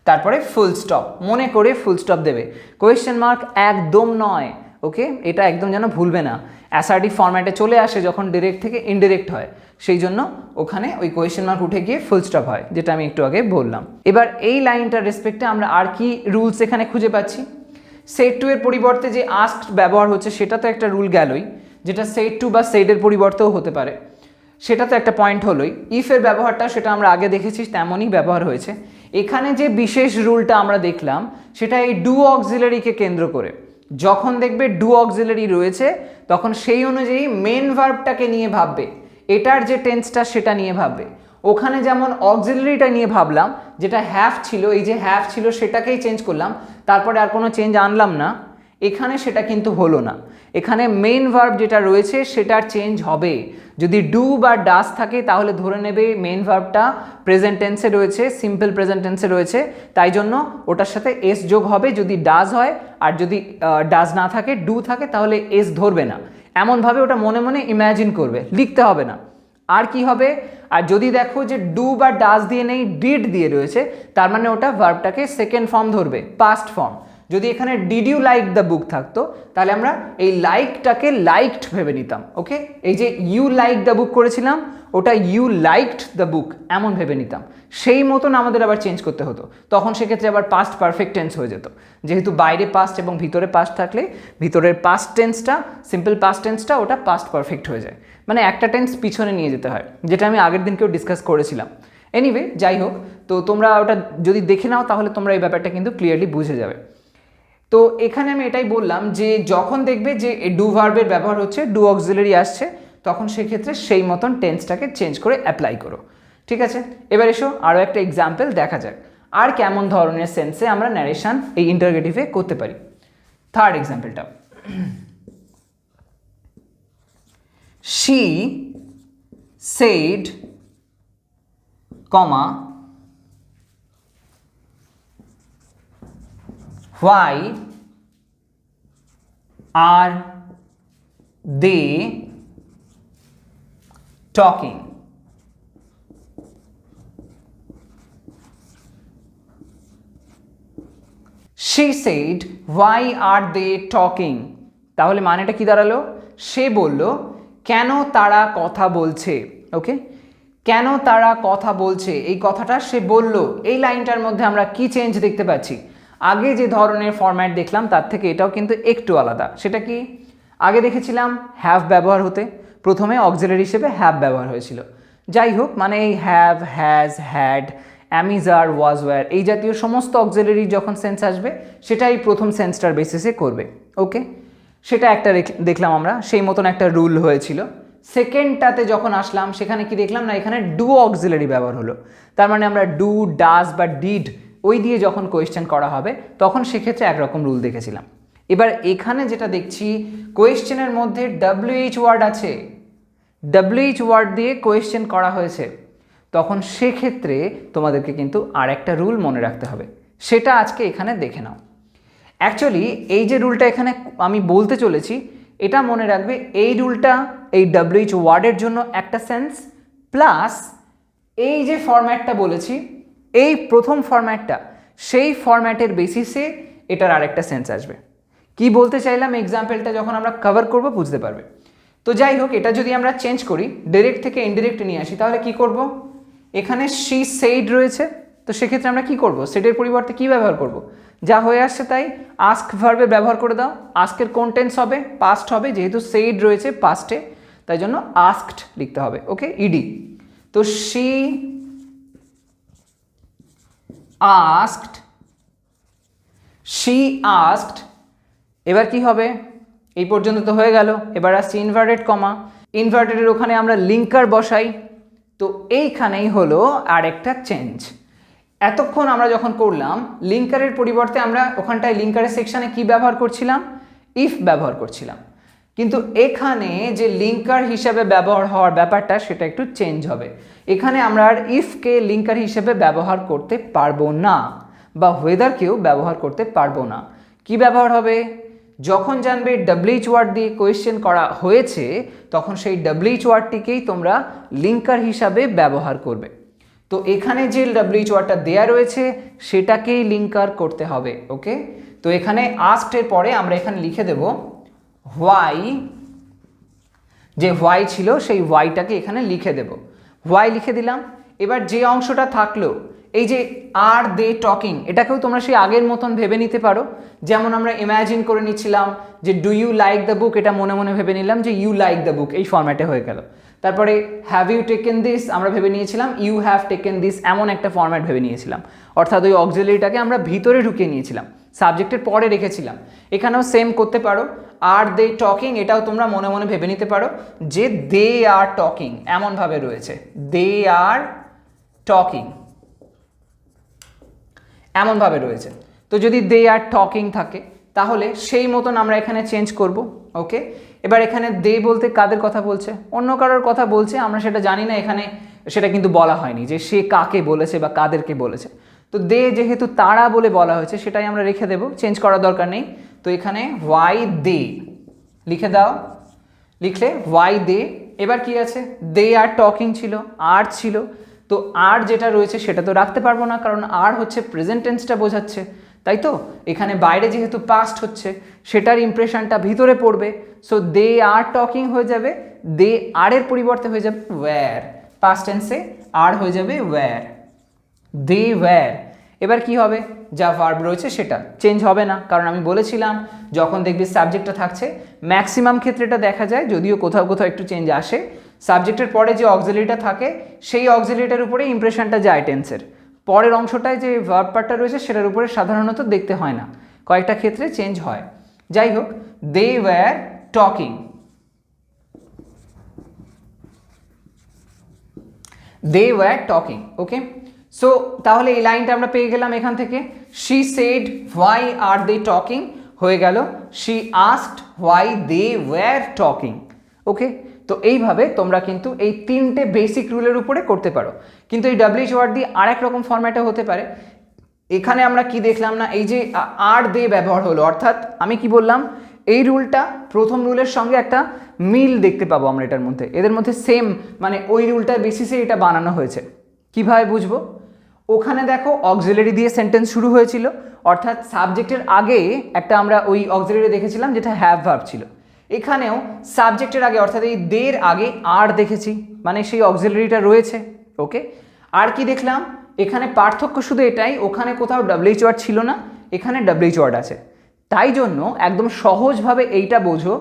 তারপরে ফুল স্টপ, মনে করে ফুল স্টপ দেবে, কোয়েশ্চেন মার্ক একদম নয়। ওকে, এটা একদম যেন ভুলবে না, অ্যাসার্টিভ ফরম্যাটে চলে আসে যখন ডিরেক্ট থেকে ইনডিরেক্ট হয়, সেই জন্য ওখানে ওই কোয়েশ্চেন মার্ক উঠে গিয়ে ফুল স্টপ হয়, যেটা আমি একটু আগে বললাম। এবার এই লাইনটার রেসপেক্টে আমরা আর কি রুলস এখানে খুঁজে পাচ্ছি? সেড টু এর পরিবর্তে যে আস্কড ব্যবহার হচ্ছে সেটা তো একটা রুল গেলই, যেটা সেড টু বা সেডের পরিবর্তেও হতে পারে, সেটা তো একটা পয়েন্ট হলোই। ইফের ব্যবহারটা সেটা আমরা আগে দেখেছি তেমনই ব্যবহার হয়েছে। এখানে যে বিশেষ রুলটা আমরা দেখলাম সেটা এই ডু অক্সিলারিকে কেন্দ্র করে, যখন দেখবে ডু অক্সিলারি রয়েছে তখন সেই অনুযায়ী মেন ভার্বটাকে নিয়ে ভাববে, এটার যে টেন্সটা সেটা নিয়ে ভাববে। ওখানে যেমন অক্সিলারিটা নিয়ে ভাবলাম, যেটা হ্যাভ ছিল, এই যে হ্যাভ ছিল সেটাকেই চেঞ্জ করলাম, তারপরে আর কোনো চেঞ্জ আনলাম না। এখানে সেটা কিন্তু হলো না, এখানে মেইন ভার্ব যেটা রয়েছে সেটার চেঞ্জ হবে। যদি ডু বা ডাজ থাকে তাহলে ধরে নেবে মেইন ভার্বটা প্রেজেন্ট টেন্সে রয়েছে, সিম্পল প্রেজেন্ট টেন্সে রয়েছে, তাই জন্য ওটার সাথে এস যোগ হবে যদি ডাজ হয়, আর যদি ডাজ না থাকে ডু থাকে তাহলে এস ধরবে না। এমনভাবে ওটা মনে মনে ইম্যাজিন করবে, লিখতে হবে না। আর কি হবে, আর যদি দেখো যে ডু বা ডাজ দিয়ে নেই, ডিড দিয়ে রয়েছে, তার মানে ওটা ভার্বটাকে সেকেন্ড ফর্ম ধরবে, পাস্ট ফর্ম। যদি এখানে did you like the book থাকতো তাহলে আমরা এই লাইকটাকে লাইকড ভেবে নিতাম। ওকে, এই যে ইউ লাইক দ্য বুক করেছিলাম ওটা ইউ লাইকড দ্য বুক এমন ভেবে নিতাম, সেই মতন আমাদের আবার চেঞ্জ করতে হতো, তখন সেক্ষেত্রে আবার পাস্ট পারফেক্ট টেন্স হয়ে যেত। যেহেতু বাইরে পাস্ট এবং ভিতরে পাস্ট থাকলে ভিতরের পাস্ট টেন্সটা, সিম্পল পাস্ট টেন্সটা ওটা পাস্ট পারফেক্ট হয়ে যায়, মানে একটা টেন্স পিছনে নিয়ে যেতে হয়, যেটা আমি আগের দিনকেও ডিসকাস করেছিলাম। এনিওয়ে, যাই হোক, তো তোমরা ওটা যদি দেখে নাও তাহলে তোমরা এই ব্যাপারটা কিন্তু ক্লিয়ারলি বুঝে যাবে। তো এখানে আমি এটাই বললাম যে যখন দেখবে যে ডু ভার্বের ব্যবহার হচ্ছে, ডু অক্সিলারি আসছে, তখন সেক্ষেত্রে সেই মতন টেন্সটাকে চেঞ্জ করে অ্যাপ্লাই করো। ঠিক আছে, এবার এসো আরও একটা এক্সাম্পল দেখা যাক আর কেমন ধরনের সেন্সে আমরা ন্যারেশন এই ইন্টারোগেটিভে করতে পারি। থার্ড এক্সাম্পলটা, she said, comma, why are they talking? She said, why are they talking? তাহলে মানেটা কি দাঁড়ালো, সে বলল কেন তারা কথা বলছে। ওকে, কেন তারা কথা বলছে, এই কথাটা সে বলল, এই লাইনটার মধ্যে আমরা কি চেঞ্জ দেখতে পাচ্ছি? আগে যে ধরনের ফরম্যাট দেখলাম তার থেকে এটাও কিন্তু একটু আলাদা। সেটা কি, আগে দেখেছিলাম হ্যাভ ব্যবহার হতে, প্রথমে অক্সিলারি হিসেবে হ্যাভ ব্যবহার হয়েছিল। যাই হোক, মানে এই have, has, had, am is are, was, were এই জাতীয় সমস্ত অক্সিলারি যখন সেন্স আসবে সেটাই প্রথম সেন্সটার বেসিসে করবে। ওকে, সেটা একটা দেখলাম আমরা, সেই মতন একটা রুল হয়েছিল। সেকেন্ডটাতে যখন আসলাম সেখানে কি দেখলাম না, এখানে ডু অক্সিলারি ব্যবহার হলো, তার মানে আমরা ডু, ডাজ বা ডিড ওই দিয়ে যখন কোয়েশ্চেন করা হবে তখন সেক্ষেত্রে একরকম রুল দেখেছিলাম। এবার এখানে যেটা দেখছি, কোয়েশ্চেনের মধ্যে WH ওয়ার্ড আছে, WH ওয়ার্ড দিয়ে কোয়েশ্চেন করা হয়েছে, তখন সেক্ষেত্রে তোমাদেরকে কিন্তু আর একটা রুল মনে রাখতে হবে, সেটা আজকে এখানে দেখে নাও। অ্যাকচুয়ালি এই যে রুলটা এখানে আমি বলতে চলেছি, এটা মনে রাখবে, এই রুলটা এই WH ওয়ার্ডের জন্য একটা সেন্স, প্লাস এই যে ফরম্যাটটা বলেছি, এই প্রথম ফরম্যাটটা, সেই ফরম্যাটের বেসিসে এটার আরেকটা সেন্স আসবে। কি বলতে চাইলাম এক্সাম্পলটা যখন আমরা কভার করব বুঝতে পারবে। তো যাই হোক, এটা যদি আমরা চেঞ্জ করি, ডাইরেক্ট থেকে ইনডিরেক্ট নিয়ে আসি, তাহলে কি করব, এখানে she said রয়েছে, তো সেক্ষেত্রে আমরা কি করব, সেটের পরিবর্তে কি ব্যবহার করব, যা হয়ে আসছে তাই আস্ক ভার্বে ব্যবহার করে দাও। আস্কের কোন টেন্স হবে, পাস্ট হবে, যেহেতু said রয়েছে পাস্টে, তাই জন্য আস্কড লিখতে হবে। ওকে, ইডি। তো she asked, she asked, এবার কি হবে, এই পর্যন্ত তো হয়ে গেল। এবার আসছে ইনভার্টেড কমা, ইনভার্টেডের ওখানে আমরা লিঙ্কার বসাই, তো এইখানেই হলো আর একটা চেঞ্জ। এতক্ষণ আমরা যখন করলাম লিঙ্কারের পরিবর্তে আমরা ওখানটায় লিঙ্কারের সেকশানে কি ব্যবহার করছিলাম, ইফ ব্যবহার করছিলাম, কিন্তু এখানে যে লিঙ্কার হিসেবে ব্যবহার হওয়ার ব্যাপারটা সেটা একটু চেঞ্জ হবে। এখানে আমরা আর ইফকে লিঙ্কার হিসেবে ব্যবহার করতে পারবো না, বা ওয়েদারকেও ব্যবহার করতে পারবো না। কি ব্যবহার হবে, যখন জানবে WH ওয়ার্ড দিয়ে কোয়েশ্চেন করা হয়েছে তখন সেই WH ওয়ার্ডটিকেই তোমরা লিঙ্কার হিসাবে ব্যবহার করবে। তো এখানে যে WH ওয়ার্ডটা দেয়া রয়েছে সেটাকেই লিঙ্কার করতে হবে। ওকে, তো এখানে আস্কড এর পরে আমরা এখানে লিখে দেব হোয়াই, যে হোয়াই ছিল সেই হোয়াইটাকে এখানে লিখে দেব, হোয়াই লিখে দিলাম। এবার যে অংশটা থাকলো, এই যে আর দে টকিং, এটাকেও তোমরা সেই আগের মতন ভেবে নিতে পারো, যেমন আমরা ইমাজিন করে নিচ্ছিলাম যে do you like the book, এটা মনে মনে ভেবে নিলাম যে ইউ লাইক দ্য বুক, এই ফরম্যাটে হয়ে গেল। তারপরে হ্যাভ ইউ টেকেন দিস, আমরা ভেবে নিয়েছিলাম ইউ হ্যাভ টেকেন দিস, এমন একটা ফরম্যাট ভেবে নিয়েছিলাম, অর্থাৎ ওই অক্সিলারিটাকে আমরা ভিতরে ঢুকিয়ে নিয়েছিলাম, সাবজেক্টের পরে রেখেছিলাম। এখানেও সেম করতে পারো, আর দে টকিং, এটাও তোমরা মনে মনে ভেবে নিতে পারো যে দে আর টকিং, এমনভাবে রয়েছে, দে আর টকিং এমনভাবে রয়েছে। তো যদি দে আর টকিং থাকে তাহলে সেই মতন আমরা এখানে চেঞ্জ করব। ওকে, এবার এখানে দে বলতে কাদের কথা বলছে? অন্য কারোর কথা বলছে, আমরা সেটা জানি না, এখানে সেটা কিন্তু বলা হয়নি যে সে কাকে বলেছে বা কাদেরকে বলেছে। তো দে যেহেতু তারা বলে বলা হয়েছে সেটাই আমরা রেখে দেব, চেঞ্জ করার দরকার নেই। তো এখানে ওয়াই দে লিখে দাও, লিখলে ওয়াই দে। এবার কি আছে? দে আর টকিং ছিল, আর ছিল, তো আর যেটা রয়েছে সেটা তো রাখতে পারবো না, কারণ আর হচ্ছে প্রেজেন্ট টেন্সটা বোঝাচ্ছে, তাই তো? এখানে বাইরে যেহেতু পাস্ট হচ্ছে সেটার ইমপ্রেশনটা ভিতরে পড়বে। সো দে আর টকিং হয়ে যাবে, দে আর এর পরিবর্তে হয়ে যাবে ওয়্যার, পাস্ট টেন্সে আর হয়ে যাবে ওয়্যার, দে ওয়্যার। এবার কি হবে? যা ভার্ব রয়েছে সেটা চেঞ্জ হবে না, কারণ আমি বলেছিলাম যখন দেখবি সাবজেক্টটা থাকছে, ম্যাক্সিমাম ক্ষেত্রে এটা দেখা যায়, যদিও কোথাও কোথাও একটু চেঞ্জ আসে, সাবজেক্টের পরে যে অক্সিলারিটা থাকে সেই অক্সিলারিটার উপরে ইমপ্রেশনটা যায় টেন্সের, পরের অংশটায় যে ভার্ব পার্টটা রয়েছে সেটার উপরে সাধারণত দেখতে হয় না, কয়েকটা ক্ষেত্রে চেঞ্জ হয়। যাই হোক, they were talking, they were talking. Okay, so তাহলে এই লাইনটা আমরা পেয়ে গেলাম এখান থেকে। She said why are they talking হয়ে গেল she asked why they were talking. Okay, তো এইভাবে তোমরা কিন্তু এই তিনটে বেসিক রুলের উপরে করতে পারো, কিন্তু এই ডাব্লিউএইচ ওয়ার্ড দিয়ে আরেক রকম ফরম্যাটে হতে পারে। এখানে আমরা কি দেখলাম না, এই যে আর দে ব্যবহার হলো, অর্থাৎ আমি কি বললাম, এই রুলটা প্রথম রুলের সঙ্গে একটা মিল দেখতে পাবো আমরা এটার মধ্যে, এদের মধ্যে সেম, মানে ওই রুলটার বেসিসে এটা বানানো হয়েছে। কিভাবে বুঝবো? ওখানে দেখো অক্সিলারি দিয়ে সেন্টেন্স শুরু হয়েছিল, অর্থাৎ সাবজেক্টের আগে একটা আমরা ওই অক্সিলারি দেখেছিলাম যেটা হ্যাভ ভার্ব ছিল। এখানেও সাবজেক্টের আগে অর্থাৎ এই দের আগে আর দেখেছি, মানে সেই অক্সিলারিটা রয়েছে। ওকে, আর কি দেখলাম? এখানে পার্থক্য শুধু এটাই, ওখানে কোথাও ডাব্লিউএইচ ওয়ার্ড ছিল না, এখানে ডাব্লিউএইচ ওয়ার্ড আছে। তাই জন্য একদম সহজভাবে এইটা বোঝো,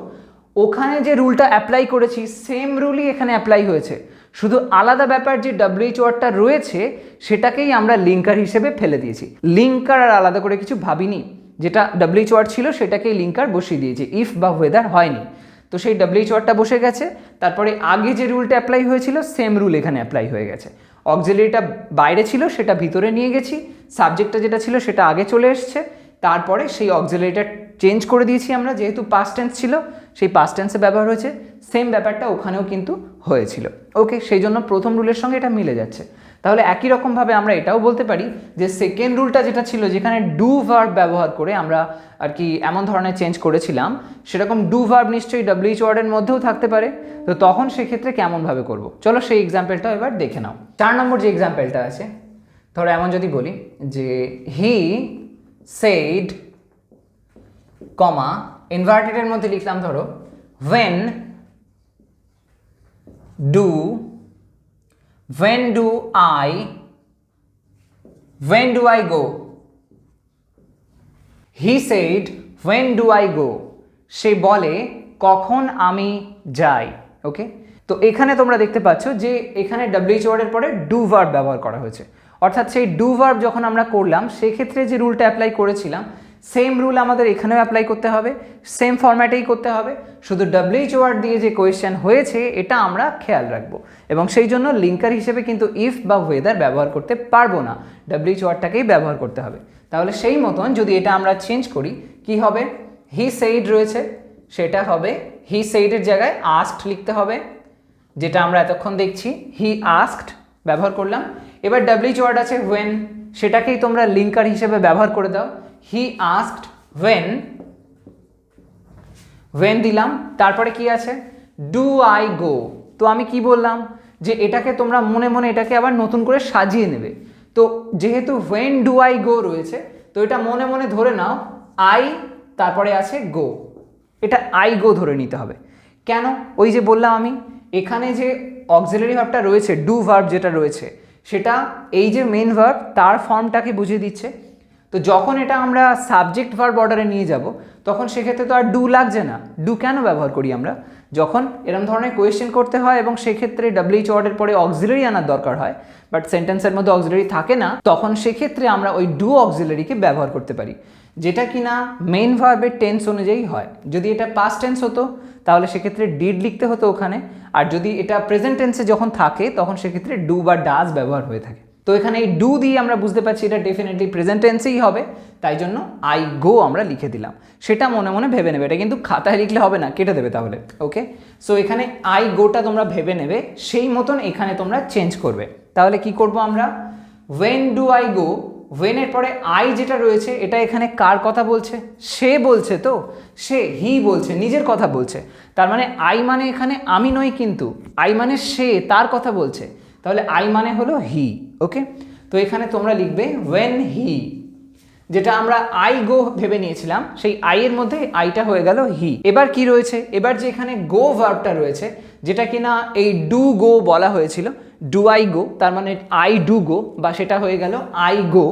ওখানে যে রুলটা অ্যাপ্লাই করেছি সেম রুলই এখানে অ্যাপ্লাই হয়েছে, শুধু আলাদা ব্যাপার যে ডাব্লিউএইচ ওয়ার্ডটা রয়েছে সেটাকেই আমরা লিঙ্কার হিসেবে ফেলে দিয়েছি। লিঙ্কার আর আলাদা করে কিছু ভাবিনি, যেটা ডাব্লিউএইচ ওয়ার্ড ছিল সেটাকেই লিঙ্কার বসিয়ে দিয়েছি, ইফ বা ওয়েদার হয়নি। তো সেই ডাব্লিউএইচ ওয়ার্ডটা বসে গেছে, তারপরে আগে যে রুলটা অ্যাপ্লাই হয়েছিল সেম রুল এখানে অ্যাপ্লাই হয়ে গেছে। অক্সিলারিটা বাইরে ছিল সেটা ভিতরে নিয়ে গেছি, সাবজেক্টটা যেটা ছিল সেটা আগে চলে এসছে, তারপরে সেই অক্সিলারিটা চেঞ্জ করে দিয়েছি আমরা, যেহেতু পাস্ট টেন্স ছিল সেই পাস্ট টেন্সে ব্যবহার হয়েছে, সেম ব্যাপারটা ওখানেও কিন্তু হয়েছিল। ওকে, সেই জন্য প্রথম রুলের সঙ্গে এটা মিলে যাচ্ছে। তাহলে একই রকমভাবে আমরা এটাও বলতে পারি যে সেকেন্ড রুলটা যেটা ছিল, যেখানে ডু ভার্ব ব্যবহার করে আমরা আর কি এমন ধরনের চেঞ্জ করেছিলাম, সেরকম ডু ভার্ব নিশ্চয়ই ডাব্লিউএইচ ওয়ার্ডের মধ্যেও থাকতে পারে। তো তখন সেক্ষেত্রে কেমনভাবে করব, চলো সেই এক্সাম্পলটাও এবার দেখে নাও। 4 নম্বর যে এক্সাম্পলটা আছে, ধরো এমন যদি বলি যে হি সেড কমা ইনভার্টেডের মধ্যে লিখলাম ধরো when do I go, he said when do I go, সে বলে কখন আমি যাই। ওকে, তো এখানে তোমরা দেখতে পাচ্ছ যে এখানে ডাব্লিউএইচ ওয়ার্ডের পরে ডু ভার্ব ব্যবহার করা হয়েছে, অর্থাৎ সেই ডু ভার্ব যখন আমরা করলাম সেক্ষেত্রে যে রুলটা অ্যাপ্লাই করেছিলাম সেম রুল আমাদের এখানেও অ্যাপ্লাই করতে হবে, সেম ফরম্যাটেই করতে হবে, শুধু ডাব্লিউএইচ ওয়ার্ড দিয়ে যে কোয়েশ্চেন হয়েছে এটা আমরা খেয়াল রাখবো, এবং সেই জন্য লিঙ্কার হিসেবে কিন্তু ইফ বা ওয়েদার ব্যবহার করতে পারবো না, ডাব্লিউএইচ ওয়ার্ডটাকেই ব্যবহার করতে হবে। তাহলে সেই মতন যদি এটা আমরা চেঞ্জ করি কি হবে, হি সেইড রয়েছে সেটা হবে হি সেইডের জায়গায় আস্কড লিখতে হবে, যেটা আমরা এতক্ষণ দেখছি হি আস্কড ব্যবহার করলাম। এবার ডাব্লিউএইচ ওয়ার্ড আছে হোয়েন, সেটাকেই তোমরা লিঙ্কার হিসেবে ব্যবহার করে দাও, হি আস্কড when দিলাম, তারপরে কি আছে ডু আই গো। তো আমি কি বললাম যে এটাকে তোমরা মনে মনে এটাকে আবার নতুন করে সাজিয়ে নেবে, তো যেহেতু when do I go রয়েছে তো এটা মনে মনে ধরে নাও আই তারপরে আছে গো, এটা আই গো ধরে নিতে হবে। কেন? ওই যে বললাম আমি এখানে যে অক্সিলারি ভার্বটা রয়েছে ডু ভার্ব যেটা রয়েছে সেটা এই যে মেন ভার্ব তার ফর্মটাকে বুঝিয়ে দিচ্ছে, তো যখন এটা আমরা সাবজেক্ট ভার্ব অর্ডারে নিয়ে যাব তখন সেক্ষেত্রে তো আর ডু লাগছে না। ডু কেন ব্যবহার করি আমরা? যখন এরকম ধরনের কোয়েশ্চেন করতে হয় এবং সেক্ষেত্রে ডাব্লিউএইচ ওয়ার্ডের পরে অক্সিলারি আনার দরকার হয়, বাট সেন্টেন্সের মধ্যে অক্সিলারি থাকে না, তখন সেক্ষেত্রে আমরা ওই ডু অক্সিলারিকে ব্যবহার করতে পারি, যেটা কিনা মেইন ভার্বের টেন্স অনুযায়ী হয়। যদি এটা পাস্ট টেন্স হতো তাহলে সেক্ষেত্রে ডিড লিখতে হতো ওখানে, আর যদি এটা প্রেজেন্ট টেন্সে যখন থাকে তখন সেক্ষেত্রে ডু বা ডাজ ব্যবহার হয়ে থাকে। তো এখানে এই ডু দিয়ে আমরা বুঝতে পারছি এটা ডেফিনেটলি প্রেজেন্ট টেন্সেই হবে, তাই জন্য আই গো আমরা লিখে দিলাম। সেটা মনে মনে ভেবে নেবে, এটা কিন্তু খাতায় লিখলে হবে না, কেটে দেবে তাহলে। ওকে, সো এখানে আই গোটা তোমরা ভেবে নেবে, সেই মতন এখানে তোমরা চেঞ্জ করবে। তাহলে কি করব আমরা, ওয়েন ডু আই গো, ওয়েনের পরে আই যেটা রয়েছে এটা এখানে কার কথা বলছে, সে বলছে, তো সে হি বলছে, নিজের কথা বলছে। তার মানে আই মানে এখানে আমি নই, কিন্তু আই মানে সে, তার কথা বলছে, তাহলে আই মানে হলো হি। ওকে, তো এখানে তোমরা লিখবে ওয়েন হি, যেটা আমরা আই গো ভেবে নিয়েছিলাম সেই আই এর মধ্যে আইটা হয়ে গেল হি। এবার কি রয়েছে, এবার যে এখানে গো ভার্বটা রয়েছে, যেটা কিনা এই ডু গো বলা হয়েছিল, ডু আই গো, তার মানে আই ডু গো, বা সেটা হয়ে গেল আই গো।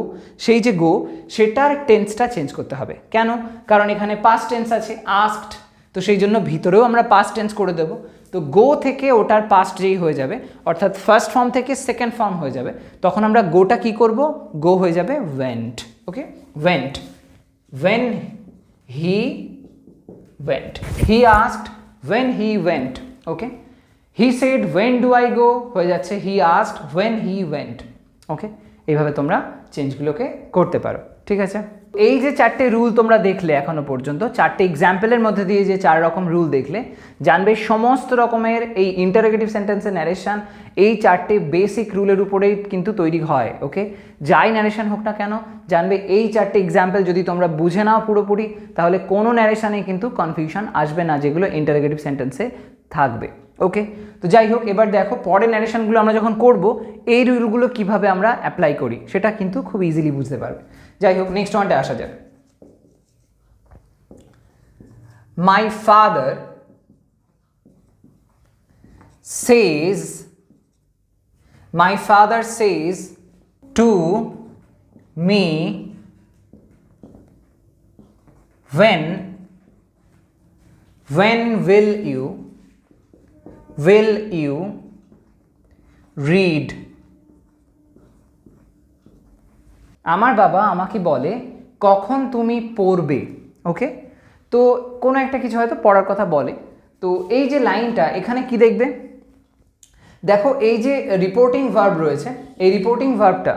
সেই যে গো, সেটার টেন্সটা চেঞ্জ করতে হবে। কেন? কারণ এখানে পাস্ট টেন্স আছে, আস্কড, তো সেই জন্য ভিতরেও আমরা পাস্ট টেন্স করে দেবো। তো গো থেকে ওটার পাস্ট যেই হয়ে যাবে, অর্থাৎ ফার্স্ট ফর্ম থেকে সেকেন্ড ফর্ম হয়ে যাবে, তখন আমরা গোটা কি করব, গো হয়ে যাবে went. Okay, went, when he went, he asked when he went. Okay, he said when do I go হয়ে যাচ্ছে he asked when he went. Okay, এইভাবে তোমরা চেঞ্জগুলোকে করতে পারো। ঠিক আছে, এই যে চারটে রুল তোমরা দেখলে এখনো পর্যন্ত, চারটে এক্সাম্পলের মধ্যে দিয়ে যে 4 রকম রুল দেখলে, জানবে সমস্ত রকমের এই ইন্টারোগেটিভ সেন্টেন্সের ন্যারেশন এই 4টে বেসিক রুলের উপরেই কিন্তু তৈরি হয়। ওকে, যাই ন্যারেশন হোক না কেন, জানবে এই 4টে এক্সাম্পল যদি তোমরা বুঝে নাও পুরোপুরি, তাহলে কোনো ন্যারেশনে কিন্তু কনফিউশন আসবে না, যেগুলো ইন্টারোগেটিভ সেন্টেন্সে থাকবে। ওকে, তো যাই হোক, এবার দেখো পরের ন্যারেশনগুলো আমরা যখন করব, এই রুলগুলো কিভাবে আমরা অ্যাপ্লাই করি সেটা কিন্তু খুব ইজিলি বুঝতে পারবে। যাই হোক, নেক্সট ওয়ানটা আসা যাক। My father says, my father says to me when will you read? আমার বাবা আমাকে বলে কখন তুমি পড়বে। ওকে, তো কোনো একটা কিছু হয়তো পড়ার কথা বলে, তো এই যে লাইনটা এখানে কি দেখবে, দেখো এই যে রিপোর্টিং ভার্ব রয়েছে, এই রিপোর্টিং ভার্বটা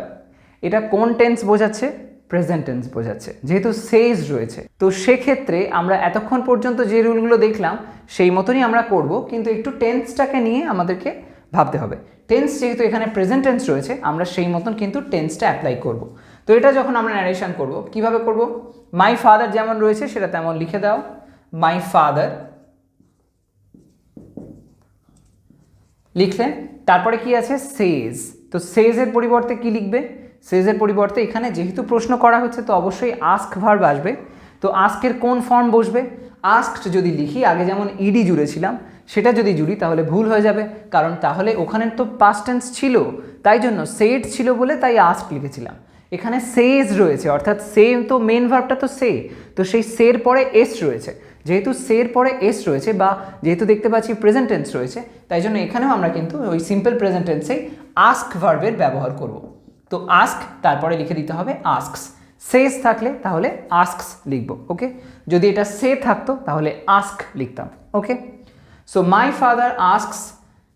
এটা কোন টেন্স বোঝাচ্ছে, প্রেজেন্ট টেন্স বোঝাচ্ছে, যেহেতু সেজ রয়েছে। তো সেক্ষেত্রে আমরা এতক্ষণ পর্যন্ত যে রুলগুলো দেখলাম সেই মতনই আমরা করব, কিন্তু একটু টেন্সটাকে নিয়ে আমাদেরকে ভাবতে হবে। টেন্স যেহেতু এখানে প্রেজেন্ট টেন্স রয়েছে, আমরা সেই মতন কিন্তু টেন্সটা অ্যাপ্লাই করব। তো এটা যখন আমরা ন্যারেশন করব, কিভাবে করব, মাই ফাদার যেমন রয়েছে সেটা তেমন লিখে দাও, মাই ফাদার লিখলে, তারপরে কি আছে, সেজ। তো সেজের পরিবর্তে কি লিখবে, সেজের পরিবর্তে এখানে যেহেতু প্রশ্ন করা হচ্ছে তো অবশ্যই আস্ক ভার্ব আসবে। তো আস্কের কোন ফর্ম বসবে, আস্কড যদি লিখি, আগে যেমন ইডি জুড়েছিলাম সেটা যদি জুড়ি তাহলে ভুল হয়ে যাবে, কারণ তাহলে ওখানে তো পাস্ট টেন্স ছিল, তাই জন্য সেড ছিল বলে তাই আস্ক লিখেছিলাম। এখানে সেজ রয়েছে, অর্থাৎ সেম তো মেন ভার্বটা তো সে, তো সেই সের পরে এস রয়েছে, যেহেতু সের পরে এস রয়েছে, বা যেহেতু দেখতে পাচ্ছি প্রেজেন্ট টেন্স রয়েছে, তাই জন্য এখানেও আমরা কিন্তু ওই সিম্পল প্রেজেন্ট টেন্সেই আস্ক ভার্বের ব্যবহার করব। তো আস্ক তারপরে লিখে দিতে হবে আস্কস, সেজ থাকলে তাহলে আস্কস লিখব। ওকে, যদি এটা সে থাকতো তাহলে আস্ক লিখতাম। Okay, so my father asks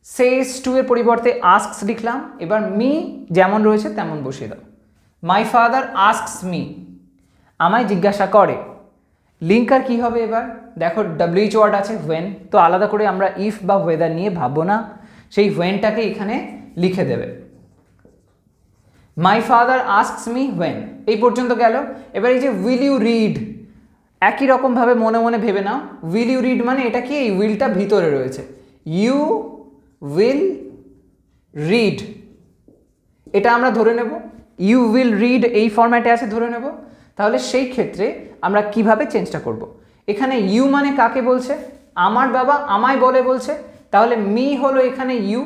says to এর পরিবর্তে আস্কস লিখলাম। এবার মি যেমন রয়েছে তেমন বসিয়ে দাও, মাই ফাদার আস্কস মি, আমায় জিজ্ঞাসা করে। লিঙ্কার কি হবে, এবার দেখো ডব্লিউএইচ ওয়ার্ড আছে হোয়েন, তো আলাদা করে আমরা ইফ বা ওয়েদার নিয়ে ভাববো না, সেই হোয়েনটাকে এখানে লিখে দেবে। মাই ফাদার আস্কস মি হোয়েন, এই পর্যন্ত গেল। এবার এই যে উইল ইউ রিড, একই রকমভাবে মনে মনে ভেবে নাও, উইল ইউ রিড মানে এটা কি, এই উইলটা ভিতরে রয়েছে, ইউ উইল রিড, এটা আমরা ধরে নেব, ইউ উইল রিড এই ফরম্যাটে আছে ধরে নেব। তাহলে সেই ক্ষেত্রে আমরা কিভাবে চেঞ্জটা করব, এখানে ইউ মানে কাকে বলছে, আমার বাবা আমায় বলে বলছে, তাহলে মি হলো এখানে ইউ,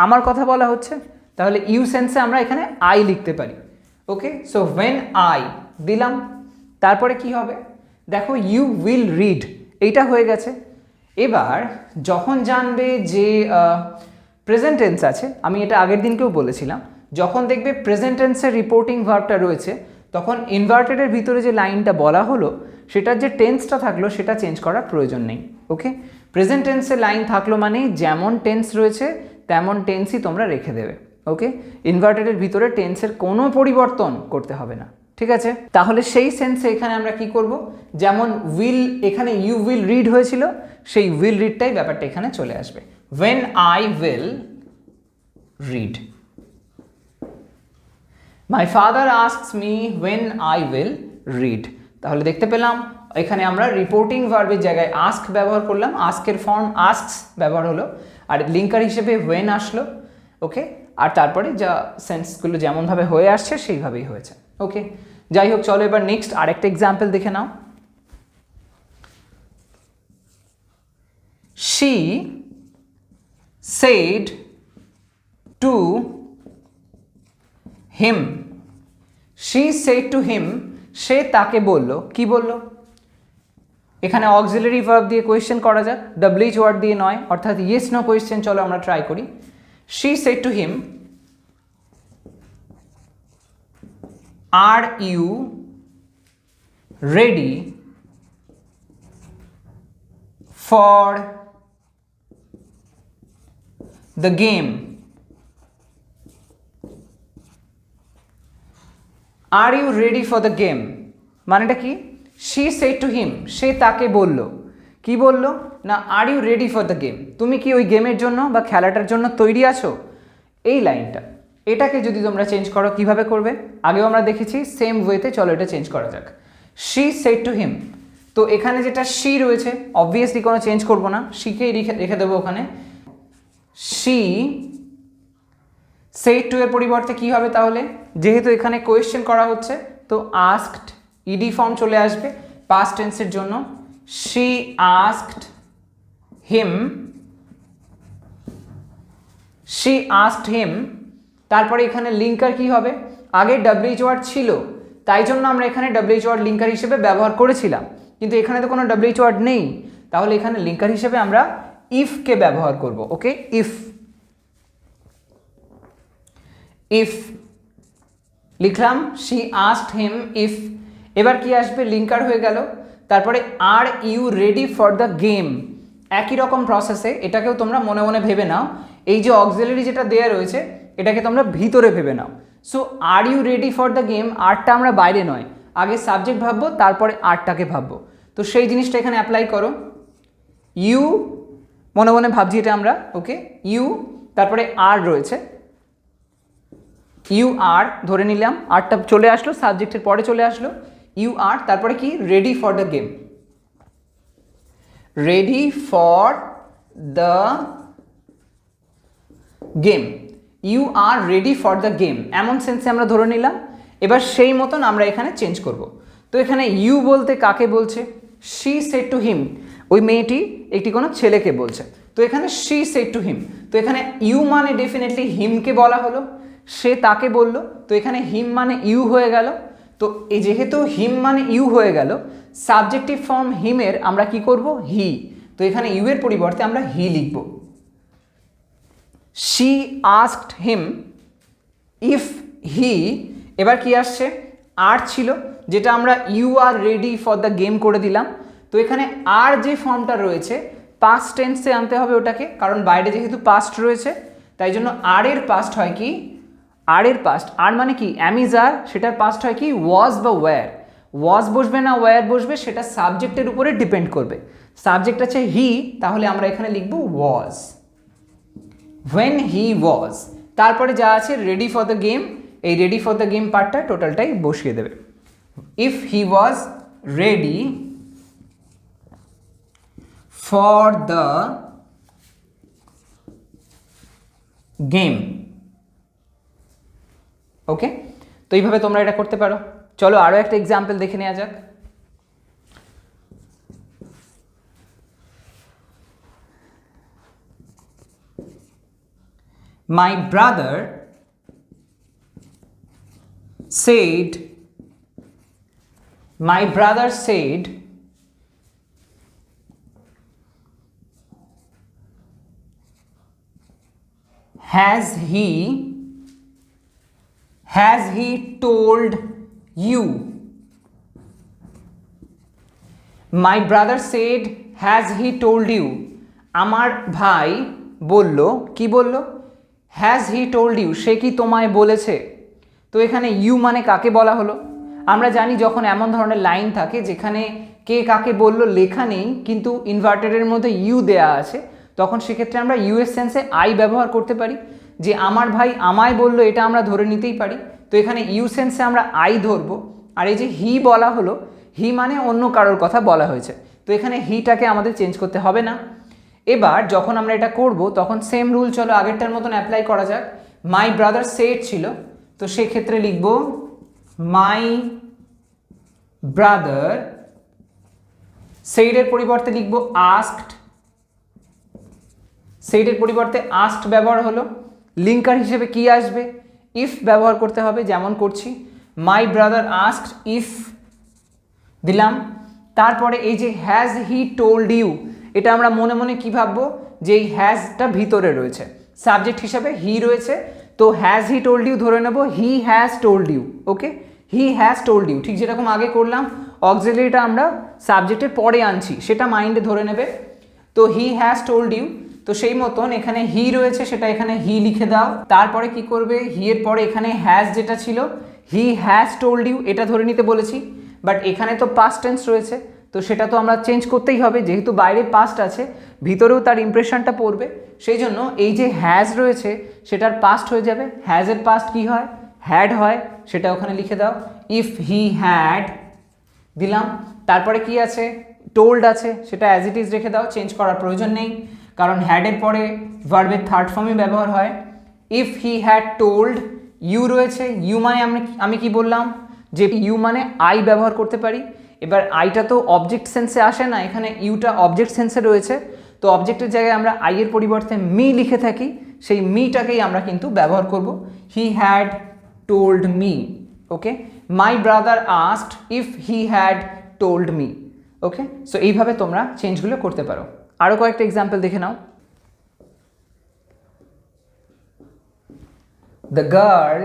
আমার কথা বলা হচ্ছে, তাহলে ইউ সেন্সে আমরা এখানে আই লিখতে পারি। ওকে, সো হোয়েন আই দিলাম, তারপরে কি হবে দেখো, ইউ উইল রিড, এইটা হয়ে গেছে। এবার যখন জানবে যে প্রেজেন্ট টেন্স আছে, আমি এটা আগের দিনকেও বলেছিলাম, যখন দেখবে প্রেজেন্ট টেন্সের রিপোর্টিং ভার্বটা রয়েছে, তখন ইনভার্টেডের ভিতরে যে লাইনটা বলা হলো সেটার যে টেন্সটা থাকলো সেটা চেঞ্জ করার প্রয়োজন নেই। ওকে, প্রেজেন্ট টেন্সের লাইন থাকলো মানে যেমন টেন্স রয়েছে তেমন টেন্সই তোমরা রেখে দেবে। ওকে, ইনভার্টেডের ভিতরে টেন্সের কোনো পরিবর্তন করতে হবে না, ঠিক আছে? তাহলে সেই সেন্সে এখানে আমরা কি করব, যেমন উইল এখানে ইউ উইল রিড হয়েছিল, সেই উইল রিডটাই ব্যাপারটা এখানে চলে আসবে, when I will read. My father asks me when I will read. তাহলে দেখতে পেলাম এখানে আমরা রিপোর্টিং ভার্বের জায়গায় আস্ক ব্যবহার করলাম, আস্কের ফর্ম আস্কস ব্যবহার হলো, আর লিঙ্কার হিসেবে when আসলো। ওকে, আর তারপরে যা সেন্সগুলো যেমনভাবে হয়ে আসছে সেইভাবেই হয়েছে। ওকে, যাই হোক, চলো এবার নেক্সট আরেকটা এক্সাম্পল দেখে নাও। She said to him. She said to him, সে তাকে বলল, কি বলল? এখানে অক্সিলারি ভার্ব দিয়ে কোয়েশ্চেন করা যাক, ডাব্লিউএইচ ওয়ার্ড দিয়ে নয়, অর্থাৎ ইয়েস নো কোয়েশ্চেন। চলো আমরা ট্রাই করি। She said to him, are you ready for the game? Are you ready for the game? মানেটা কি? She said to him, সে তাকে বলল, কি বলল না, are you ready for the game, তুমি কি ওই গেমের জন্য বা খেলাটার জন্য তৈরি আছো? এই লাইনটা, এটাকে যদি তোমরা চেঞ্জ করো কিভাবে করবে? আগেও আমরা দেখেছি সেম ওয়েতে, চলো এটা চেঞ্জ করা যাক। She said to him, তো এখানে যেটা she রয়েছে অবভিয়াসলি কোনো চেঞ্জ করব না, শিকেই রেখে দেবো ওখানে। She said to এর পরিবর্তে কি হবে তাহলে? যেহেতু এখানে কোয়েশ্চেন করা হচ্ছে তো asked ইডি ফর্ম চলে আসবে পাস্ট টেন্সের জন্য। She asked him, she asked him, তারপরে এখানে লিঙ্কার কি হবে? আগে ডাব্লিউএইচ ওয়ার্ড ছিল, তাই জন্য আমরা এখানে ডাব্লিউএইচ ওয়ার্ড লিঙ্কার হিসেবে ব্যবহার করেছিলাম, কিন্তু এখানে তো কোনো ডাব্লিউএইচ ওয়ার্ড নেই, তাহলে এখানে লিঙ্কার হিসেবে আমরা ইফকে ব্যবহার করব। ওকে, ইফ, ইফ লিখলাম, she asked him if, এবার কি আসবে? লিঙ্কার হয়ে গেল, তারপরে are you ready for the game, একই রকম প্রসেসে এটাকেও তোমরা মনে মনে ভেবে নাও, এই যে অক্সিলারি যেটা দেয়া রয়েছে এটাকে তোমরা ভিতরে ভেবে নাও। So are you ready for the game, আরটা আমরা বাইরে নয়, আগে সাবজেক্ট ভাববো তারপরে আরটাকে ভাববো, তো সেই জিনিসটা এখানে অ্যাপ্লাই করো। ইউ মনে মনে ভাবছি এটা আমরা, ওকে, ইউ তারপরে আর রয়েছে, ইউ আর ধরে নিলাম, আরটা চলে আসলো সাবজেক্টের পরে চলে আসলো, ইউ আর তারপরে কি? Ready for the game, ready for the game, you are ready for the game, এমন সেন্সে আমরা ধরে নিলাম। এবার সেই মতন আমরা এখানে চেঞ্জ করব। তো এখানে ইউ বলতে কাকে বলছে? she said to him, ওই মেয়েটি একটি কোনো ছেলেকে বলছে, তো এখানে she said to him, তো এখানে ইউ মানে ডেফিনেটলি হিমকে বলা হলো, সে তাকে বলল, তো এখানে হিম মানে ইউ হয়ে গেল। তো এই যেহেতু হিম মানে ইউ হয়ে গেল, সাবজেক্টিভ ফর্ম হিমের আমরা কি করব? হি, তো এখানে ইউ এর পরিবর্তে আমরা হি লিখব। she asked him if he, এবার কি আসছে? আর ছিল, যেটা আমরা you are ready for the game করে দিলাম, তো এখানে আর যে ফর্মটা রয়েছে পাস্ট টেন্সে আনতে হবে ওটাকে, কারণ বাইরে যেহেতু পাস্ট রয়েছে তাই জন্য আর এর পাস্ট হয় কি? আর এর পাস্ট, আর মানে কি? অ্যামিজার, সেটার পাস্ট হয় কি? ওয়াজ বা ওয়্যার। ওয়াজ বসবে না ওয়্যার বসবে সেটা সাবজেক্টের উপরে ডিপেন্ড করবে। সাবজেক্ট আছে হি, তাহলে আমরা এখানে লিখব ওয়াজ, when he was, তারপরে যা আছে রেডি ফর দ্য গেম, এই রেডি ফর দ্য গেম পার্টটা টোটালটাই বসিয়ে দেবে। If he was ready for the game. Okay, তো এইভাবে তোমরা এটা করতে পারো। চলো আরও একটা এক্সাম্পল দেখে নেওয়া যাক। My brother said, my brother said, has he told you? My brother said, has he told you? আমার ভাই বলল, কি বলল? হ্যাজ হি টোল্ড ইউ, সে কি তোমায় বলেছে। তো এখানে ইউ মানে কাকে বলা হলো। আমরা জানি যখন এমন ধরনের লাইন থাকে যেখানে কে কাকে বললো লেখা নেই কিন্তু ইনভার্টেডের মধ্যে ইউ দেয়া আছে, তখন সেক্ষেত্রে আমরা ইউ এর সেন্সে আই ব্যবহার করতে পারি। যে আমার ভাই আমায় বললো, এটা আমরা ধরে নিতেই পারি। তো এখানে ইউ সেন্সে আমরা আই ধরবো। আর এই যে হি বলা হলো, হি মানে অন্য কারোর কথা বলা হয়েছে, তো এখানে হিটাকে আমাদের চেঞ্জ করতে হবে না। এবার যখন আমরা এটা করব তখন সেম রুল চলো আগেরটার মতন অ্যাপ্লাই করা যাক। মাই ব্রাদার সেড ছিল, তো সেক্ষেত্রে লিখব মাই ব্রাদার, সেইডের পরিবর্তে লিখব আস্কড, সেইডের পরিবর্তে আস্কড ব্যবহার হলো। লিঙ্কার হিসেবে কি আসবে, ইফ ব্যবহার করতে হবে, যেমন করছি মাই ব্রাদার আস্কড ইফ দিলাম। তারপরে এই যে হ্যাজ হি টোল্ড ইউ, এটা আমরা মনে মনে কি ভাববো যে এই হ্যাজটা ভিতরে রয়েছে, সাবজেক্ট হিসাবে হি রয়েছে, তো হ্যাজ হি টোল্ড ইউ ধরে নেব he has told you. Okay, he has told you, ঠিক যেরকম আগে করলাম অক্সিলারিটা আমরা সাবজেক্টের পরে আনছি, সেটা মাইন্ডে ধরে নেবে। তো হি হ্যাজ টোল্ড ইউ, তো সেই মতন এখানে হি রয়েছে, সেটা এখানে হি লিখে দাও। তারপরে কি করবে, হি এর পরে এখানে হ্যাজ যেটা ছিল হি হ্যাজ টোল্ড ইউ এটা ধরে নিতে বলেছি, বাট এখানে তো পাস্ট টেন্স রয়েছে, তো সেটা তো আমরা চেঞ্জ করতেই হবে, যেহেতু বাইরে পাস্ট আছে ভিতরেও তার ইমপ্রেশনটা পড়বে, সেই জন্য এই যে হ্যাজ রয়েছে সেটার পাস্ট হয়ে যাবে। হ্যাজের পাস্ট কি হয়, হ্যাড হয়, সেটা ওখানে লিখে দাও। ইফ হি হ্যাড দিলাম। তারপরে কি আছে, টোল্ড আছে, সেটা অ্যাজ ইট ইজ রেখে দাও, চেঞ্জ করার প্রয়োজন নেই, কারণ হ্যাডের পরে ভার্বের থার্ড ফর্মই ব্যবহার হয়। If he had told you রয়েছে, ইউ মানে আমি কি বললাম যে ইউ মানে আই ব্যবহার করতে পারি। এবার আইটা তো অবজেক্ট সেন্সে আসে না, এখানে ইউটা অবজেক্ট সেন্সে রয়েছে, তো অবজেক্টের জায়গায় আমরা আই এর পরিবর্তে মি লিখে থাকি, সেই মিটাকেই আমরা কিন্তু ব্যবহার করব। হি had told me. Okay, my brother asked if he had told me. Okay, so এইভাবে তোমরা চেঞ্জগুলো করতে পারো। আরও কয়েকটা এক্সাম্পল দেখে নাও। The girl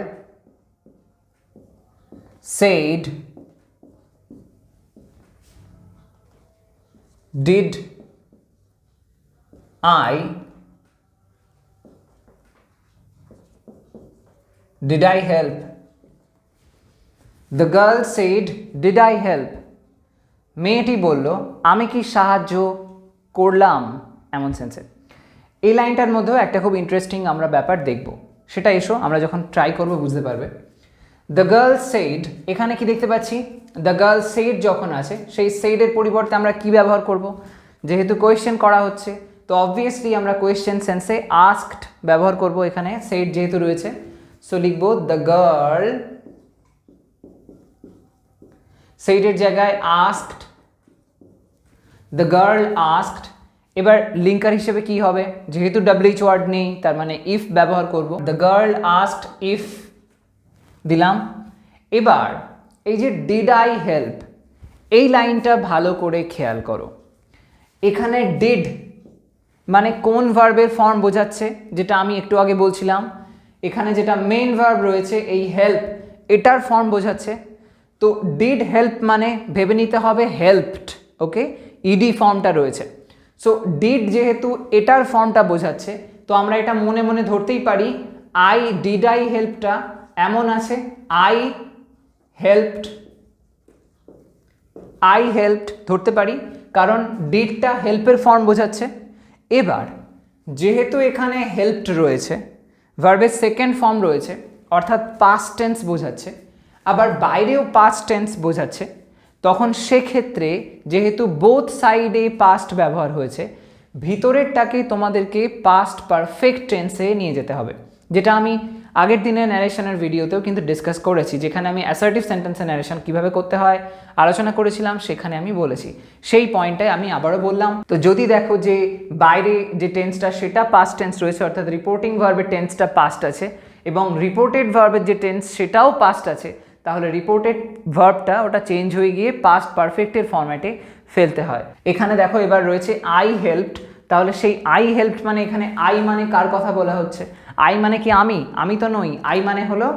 said, did I help? The girl said, did I help? মেয়েটি বলল আমি কি সাহায্য করলাম, এমন সেন্সে। এই লাইনটার মধ্যেও একটা খুব ইন্টারেস্টিং আমরা ব্যাপার দেখব, সেটা এসো আমরা যখন ট্রাই করব বুঝতে পারবে। দ্য গার্ল সেইড, এখানে কি দেখতে পাচ্ছি, দ্য গার্ল সেইড যখন আছে সেই সেইডের পরিবর্তে আমরা কি ব্যবহার করব, যেহেতু কোয়েশ্চেন করা হচ্ছে তো অবভিয়াসলি আমরা কোয়েশ্চেন সেন্সে আস্কড ব্যবহার করব, এখানে সেইড যেহেতু রয়েছে, সো লিখব দ্য গার্ল, সেইডের জায়গায় আস্কড, দ্য গার্ল আস্কড। এবার লিঙ্কার হিসেবে কি হবে, যেহেতু WH ওয়ার্ড নেই তার মানে ইফ ব্যবহার করব, দ্য গার্ল আস্কড ইফ দিলাম। এবার এই যে ডিড আই হেল্প, এই লাইনটা ভালো করে খেয়াল করো। এখানে ডিড মানে কোন ভার্বের ফর্ম বোঝাচ্ছে, যেটা আমি একটু আগে বলছিলাম, এখানে যেটা মেইন ভার্ব রয়েছে এই হেল্প, এটার ফর্ম বোঝাচ্ছে। তো ডিড হেল্প মানে ভেবে নিতে হবে হেল্পড। ওকে, ইডি ফর্মটা রয়েছে, সো ডিড যেহেতু এটার ফর্মটা বোঝাচ্ছে, তো আমরা এটা মনে মনে ধরতেই পারি আই ডিড আই হেল্পটা এমন আছে আই হেল্পড ধরতে পারি, কারণ ডিডটা হেল্পের ফর্ম বোঝাচ্ছে। এবার যেহেতু এখানে হেল্পড রয়েছে, ভার্বের সেকেন্ড ফর্ম রয়েছে, অর্থাৎ পাস্ট টেন্স বোঝাচ্ছে, আবার বাইরেও পাস্ট টেন্স বোঝাচ্ছে, তখন সেক্ষেত্রে যেহেতু বোথ সাইডে পাস্ট ব্যবহার হয়েছে, ভিতরেরটাকে তোমাদেরকে পাস্ট পারফেক্ট টেন্সে নিয়ে যেতে হবে, যেটা আমি আগের দিনের ন্যারেশনের ভিডিওতেও কিন্তু ডিসকাস করেছি, যেখানে আমি অ্যাসার্টিভ সেন্টেন্সের ন্যারেশন কীভাবে করতে হয় আলোচনা করেছিলাম, সেখানে আমি বলেছি, সেই পয়েন্টটাই আমি আবারও বললাম। তো যদি দেখো যে বাইরে যে টেন্সটা সেটা পাস্ট টেন্স রয়েছে, অর্থাৎ রিপোর্টিং ভার্বের টেন্সটা পাস্ট আছে এবং রিপোর্টেড ভার্বের যে টেন্স সেটাও পাস্ট আছে, তাহলে রিপোর্টেড ভার্বটা ওটা চেঞ্জ হয়ে গিয়ে পাস্ট পারফেক্টের ফরম্যাটে ফেলতে হয়। এখানে দেখো এবার রয়েছে আই হেল্পড, তাহলে সেই আই হেল্পড মানে এখানে আই মানে কার কথা বলা হচ্ছে, আই মানে কি আমি তো নই, আই মানে হলো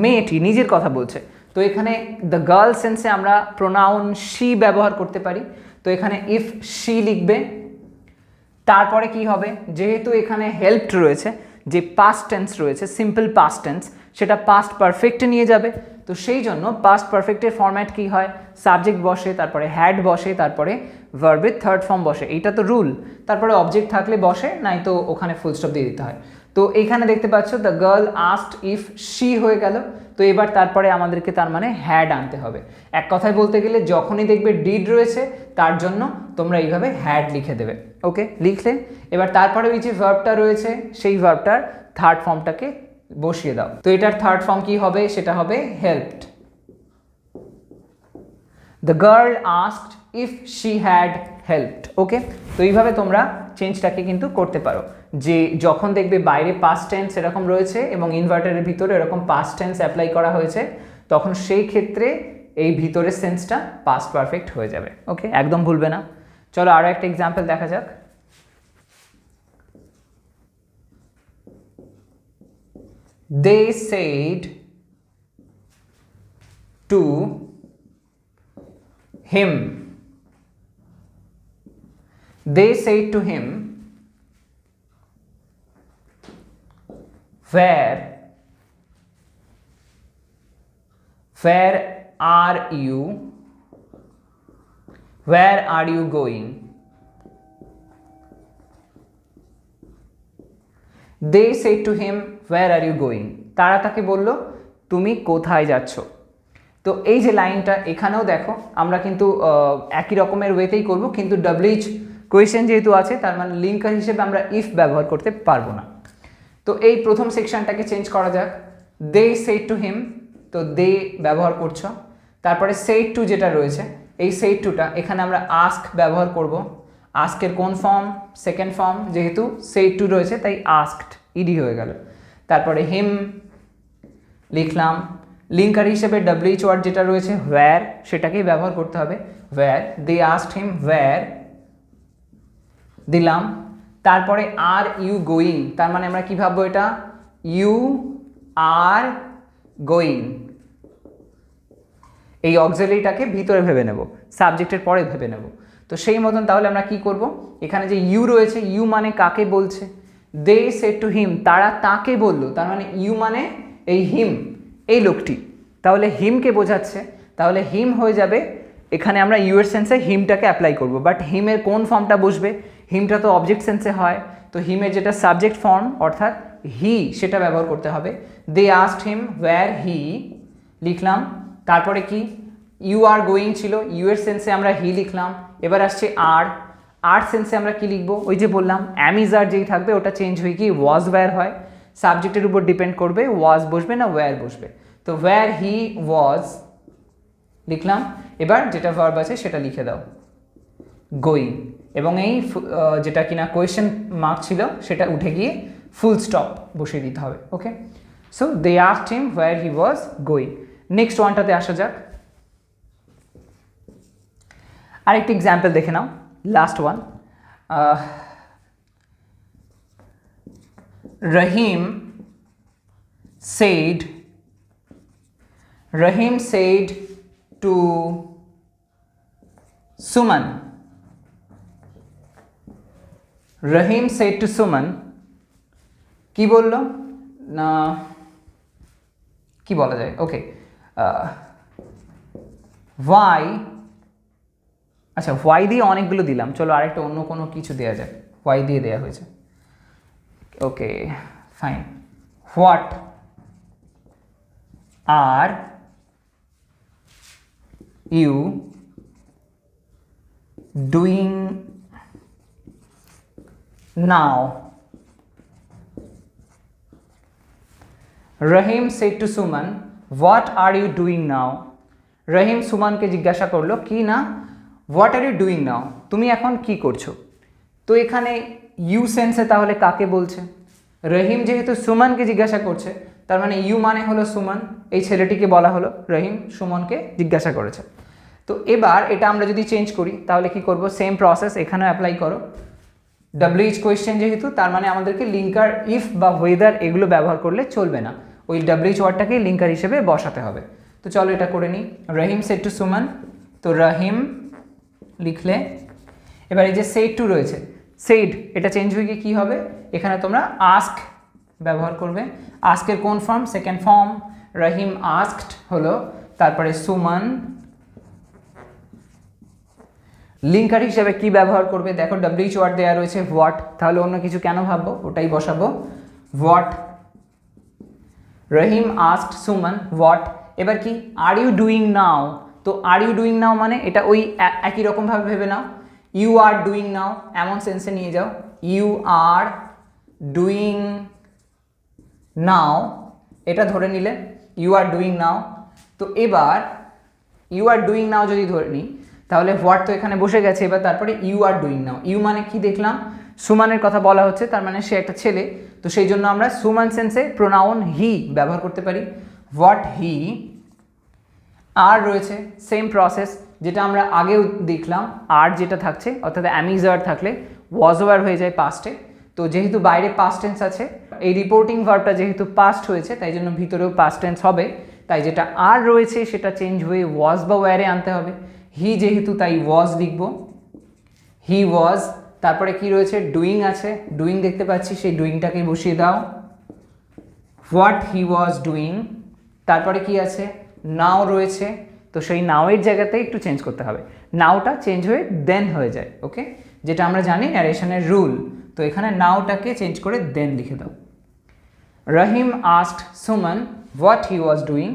মেয়েটি নিজের কথা বলছে। তো এখানে দ্য গার্ল সেন্সে আমরা প্রোনাউন শি ব্যবহার করতে পারি, তো এখানে ইফ শি লিখবে। তারপরে কি হবে, যেহেতু এখানে হেল্পড রয়েছে, যে পাস্ট টেন্স রয়েছে, সিম্পল পাস্ট টেন্স, সেটা পাস্ট পারফেক্টে নিয়ে যাবে। তো সেই জন্য পাস্ট পারফেক্টের ফরম্যাট কী হয়, সাবজেক্ট বসে, তারপরে হ্যাড বসে, তারপরে ভার্বের থার্ড ফর্ম বসে, এইটা তো রুল। তারপরে অবজেক্ট থাকলে বসে, নাই তো ওখানে ফুল স্টপ দিয়ে দিতে হয়। তো এইখানে দেখতে পাচ্ছ the girl asked if she হয়ে গেল। তো এবার তারপরে আমাদেরকে তার মানে হ্যাড আনতে হবে। এক কথায় বলতে গেলে যখনই দেখবে ডিড রয়েছে তার জন্য তোমরা এইভাবে হ্যাড লিখে দেবে। ওকে, লিখলে এবার তারপরে ওই যে ভার্বটা রয়েছে সেই ভার্বটার থার্ড ফর্মটাকে বসিয়ে দাও। তো এটার থার্ড ফর্ম কি হবে, সেটা হবে helped. The girl asked if she had helped. Okay, তো এইভাবে তোমরা চেঞ্জটাকে কিন্তু করতে পারো, যে যখন দেখবে বাইরে পাস্ট টেন্স এরকম রয়েছে এবং ইনভার্টারের ভিতরে এরকম পাস্ট টেন্স অ্যাপ্লাই করা হয়েছে, তখন সেই ক্ষেত্রে এই ভিতরের সেন্সটা পাস্ট পারফেক্ট হয়ে যাবে। ওকে, একদম ভুলবে না। চলো আরও একটা এক্সাম্পল দেখা যাক। They said to him. They said to him, where are you? Where are you going? They said to him, where are you going? তারা তাকে বলল তুমি কোথায় যাচ্ছ। তো এই যে লাইনটা এখানেও দেখো, আমরা কিন্তু একই রকমের ওয়েতেই করব, কিন্তু WH কোয়েশ্চেন যেহেতু আছে তার মানে লিঙ্কার হিসেবে আমরা ইফ ব্যবহার করতে পারবো না। তো এই প্রথম সেকশনটাকে চেঞ্জ করা যাক। দে সেড টু হিম, তো দে ব্যবহার করছো। তারপরে সেড টু যেটা রয়েছে, এই সেড টুটা এখানে আমরা আস্ক ব্যবহার করব। আস্কের কোন ফর্ম, সেকেন্ড ফর্ম, যেহেতু সেড টু রয়েছে তাই আস্কড ইডি হয়ে গেল। তারপরে হিম লিখলাম, লিঙ্কার হিসেবে WH ওয়ার্ড যেটা রয়েছে ওয়্যার, সেটাকেই ব্যবহার করতে হবে, ওয়্যার। দে আস্কড হিম ওয়্যার দিলাম। তারপরে আর ইউ গোয়িং, তার মানে আমরা কী ভাববো, এটা ইউ আর গোয়িং, এই অক্সিলারিটাকে ভিতরে ভেবে নেব, সাবজেক্টের পরে ভেবে নেব। তো সেই মতন তাহলে আমরা কি করব, এখানে যে ইউ রয়েছে, ইউ মানে কাকে বলছে, দে সেড টু হিম, তারা তাকে বলল, তার মানে ইউ মানে এই হিম, এই লোকটি, তাহলে হিমকে বোঝাচ্ছে, তাহলে হিম হয়ে যাবে। এখানে আমরা ইউ এর সেন্সে হিমটাকে অ্যাপ্লাই করব, বাট হিমের কোন ফর্মটা বসবে, হিমটা তো অবজেক্ট সেন্সে হয়, তো হিমের যেটা সাবজেক্ট ফর্ম অর্থাৎ হি, সেটা ব্যবহার করতে হবে। দে আস্কড হিম ওয়্যার হি লিখলাম। তারপরে কি, ইউ আর গোয়িং ছিল, ইউ এর সেন্সে আমরা হি লিখলাম। এবার আসছে আর, আর সেন্সে আমরা কি লিখবো, ওই যে বললাম অ্যামিজ আর যেই থাকবে ওটা চেঞ্জ হয়ে কি ওয়াজ ওয়্যার হয়, সাবজেক্টের উপর ডিপেন্ড করবে ওয়াজ বসবে না ওয়্যার বসবে। তো ওয়্যার হি ওয়াজ লিখলাম। এবার যেটা ভার্ব আছে সেটা লিখে দাও, গোয়িং, এবং এই যেটা কিনা কোয়েশ্চেন মার্ক ছিল সেটা উঠে গিয়ে ফুল স্টপ বসিয়ে দিতে হবে। Okay, so they asked him where he was going. Next ওয়ানটাতে আসা যাক। আরেকটি এক্সাম্পল দেখে নাও, last one. Rahim said to Suman. Rahim said to Suman, কি বলল না, কি বলা যায়, ওকে, why, আচ্ছা why দিয়ে অনেকগুলো দিলাম, চলো আরেকটা অন্য কোনো কিছু দেওয়া যায়, why দিয়ে দেওয়া হয়েছে। Okay fine, what are you doing now? Rahim said to Suman, what are you doing now? Rahim সুমানকে জিজ্ঞাসা করলো কি না, what are you doing now, তুমি এখন কি করছো। তো এখানে ইউ সেন্সে তাহলে কাকে বলছে, রহিম যেহেতু সুমনকে জিজ্ঞাসা করছে তার মানে ইউ মানে হলো সুমন, এই ছেলেটিকে বলা হলো রহিম সুমনকে জিজ্ঞাসা করেছে। তো এবার এটা আমরা যদি চেঞ্জ করি তাহলে কি করব, সেম প্রসেস এখানেও অ্যাপ্লাই করো। WH কোয়েশ্চেন যেহেতু তার মানে আমাদেরকে লিঙ্কার ইফ বা ওয়েদার এগুলো ব্যবহার করলে চলবে না, ওই WH ওয়ার্ডটাকে লিঙ্কার হিসেবে বসাতে হবে। তো চলো এটা করে নিই, রহিম সেড টু সুমন, তো রহিম লিখলে। এবার এই যে সেড টু রয়েছে, সেড এটা চেঞ্জ হয়ে গিয়ে কী হবে, এখানে তোমরা আস্ক ব্যবহার করবে। আস্কের কোন form? Second form. Rahim asked হলো, তারপরে সুমন লিঙ্কার হিসেবে কি ব্যবহার করবে? দেখো ডব্লিউএইচ ওয়ার্ড দেওয়া রয়েছে হোয়াট, তাহলে অন্য কিছু কেন ভাববো, ওটাই বসাবো what. Rahim asked Suman what. এবার কি আর ইউ ডুইং নাও, তো আর ইউ ডুইং নাও মানে এটা ওই একই রকমভাবে ভেবে নাও, ইউ আর ডুইং নাও এমন সেন্সে নিয়ে যাও, ইউ আর ডুইং নাও এটা ধরে নিলে ইউ আর ডুইং নাও। তো এবার ইউ আর ডুইং নাও যদি ধরে নিই তাহলে হোয়াট তো এখানে বসে গেছে, এবার তারপরে you are doing now, you মানে কি দেখলাম সুমানের কথা বলা হচ্ছে, তার মানে সে একটা ছেলে, তো সেই জন্য আমরা সুমান সেন্সে প্রোনাউন হি ব্যবহার করতে পারি, হোয়াট হি। আর রয়েছে সেম প্রসেস যেটা আমরা আগেও দেখলাম, আর যেটা থাকছে অর্থাৎ অ্যামিজার থাকলে ওয়াজ ওভার হয়ে যায় পাস্টে, তো যেহেতু বাইরে পাস্ট টেন্স আছে, এই রিপোর্টিং ভার্বটা যেহেতু পাস্ট হয়েছে তাই জন্য ভিতরেও পাস্ট টেন্স হবে, তাই যেটা আর রয়েছে সেটা চেঞ্জ হয়ে ওয়াজ বা ওয়ারে আনতে হবে। হি যেহেতু তাই ওয়াজ লিখব, হি ওয়াজ। তারপরে কি রয়েছে? ডুইং আছে, ডুইং দেখতে পাচ্ছি, সেই ডুইংটাকে বসিয়ে দাও, হোয়াট হি ওয়াজ ডুইং। তারপরে কি আছে? নাও রয়েছে, তো সেই নাওয়ের জায়গাতে একটু চেঞ্জ করতে হবে, নাওটা চেঞ্জ হয়ে দেন হয়ে যায়, ওকে, যেটা আমরা জানি ন্যারেশনের রুল, তো এখানে নাওটাকে চেঞ্জ করে দেন লিখে দাও। Rahim asked Suman what he was doing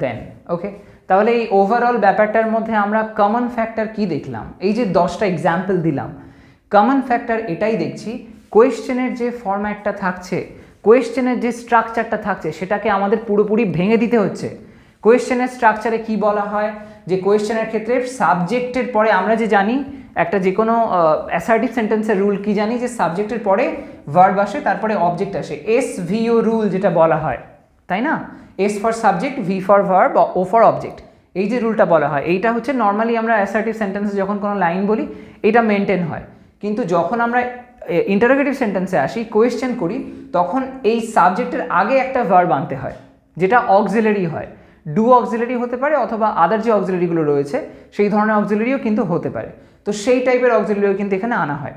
then, okay. তাহলে এই ওভারঅল ব্যাপারটার মধ্যে আমরা কমন ফ্যাক্টর কি দেখলাম? এই যে 10টা এক্সাম্পল দিলাম, কমন ফ্যাক্টর এটাই দেখছি কোয়েশ্চেনের যে ফরম্যাটটা থাকছে, কোয়েশ্চেনের যে স্ট্রাকচারটা থাকছে সেটাকে আমাদের পুরোপুরি ভেঙে দিতে হচ্ছে। কোয়েশ্চেনের স্ট্রাকচারে কি বলা হয় যে কোয়েশ্চেনের ক্ষেত্রে সাবজেক্টের পরে আমরা যে জানি একটা যে কোনো অ্যাসার্টিভ সেন্টেন্সের রুল কি জানি যে সাবজেক্টের পরে ভার্ব আসে তারপরে অবজেক্ট আসে, SVO রুল যেটা বলা হয়, তাই না? S for subject, V for verb, O for object, এই যে রুলটা বলা হয় এইটা হচ্ছে নর্মালি আমরা অ্যাসার্টিভ সেন্টেন্সে যখন কোনো লাইন বলি এটা মেনটেন হয়, কিন্তু যখন আমরা ইন্টারোগেটিভ সেন্টেন্সে আসি কোয়েশ্চেন করি তখন এই সাবজেক্টের আগে একটা ভার্ব আনতে হয় যেটা অক্সিলারি হয়, ডু অক্সিলারি হতে পারে অথবা আদার যে অক্সিলারিগুলো রয়েছে সেই ধরনের অক্সিলারিও কিন্তু হতে পারে, তো সেই টাইপের অক্সিলারিও কিন্তু এখানে আনা হয়।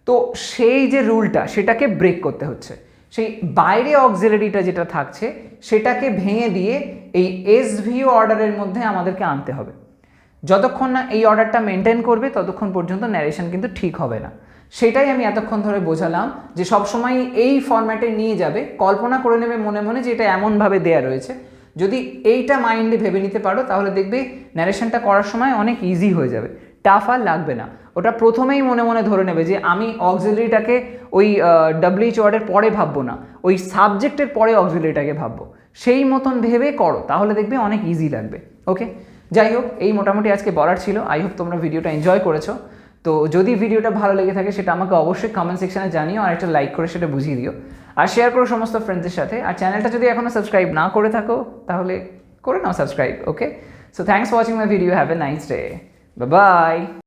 তো সেই যে রুলটা সেটাকে ব্রেক করতে হচ্ছে, সেই বাইরে অক্সিলারিটা যেটা থাকছে সেটাকে ভেঙে দিয়ে এই SVO অর্ডারের মধ্যে আমাদেরকে আনতে হবে। যতক্ষণ না এই অর্ডারটা মেনটেন করবে ততক্ষণ পর্যন্ত ন্যারেশন কিন্তু ঠিক হবে না, সেটাই আমি এতক্ষণ ধরে বোঝালাম যে সবসময় এই ফরম্যাটে নিয়ে যাবে, কল্পনা করে নেবে মনে মনে যে এটা এমনভাবে দেয়া রয়েছে, যদি এইটা মাইন্ডে ভেবে নিতে পারো তাহলে দেখবে ন্যারেশনটা করার সময় অনেক ইজি হয়ে যাবে, টাফ আর লাগবে না। ওটা প্রথমেই মনে মনে ধরে নেবে যে আমি অক্সিলারিটাকে ওই WH ওয়ার্ডের পরে ভাববো না, ওই সাবজেক্টের পরে অক্সিলারিটাকে ভাববো, সেই মতন ভেবে করো তাহলে দেখবে অনেক ইজি লাগবে, ওকে। যাই হোক, এই মোটামুটি আজকে বলার ছিল, আই হোপ তোমরা ভিডিওটা এনজয় করেছো। তো যদি ভিডিওটা ভালো লেগে থাকে সেটা আমাকে অবশ্যই কমেন্ট সেকশনে জানিও, আর একটা লাইক করে সেটা বুঝিয়ে দিও, আর শেয়ার করো সমস্ত ফ্রেন্ডসদের সাথে, আর চ্যানেলটা যদি এখনও সাবস্ক্রাইব না করে থাকো তাহলে করে নাও subscribe, okay. So thanks for watching my video, have a nice day, bye by.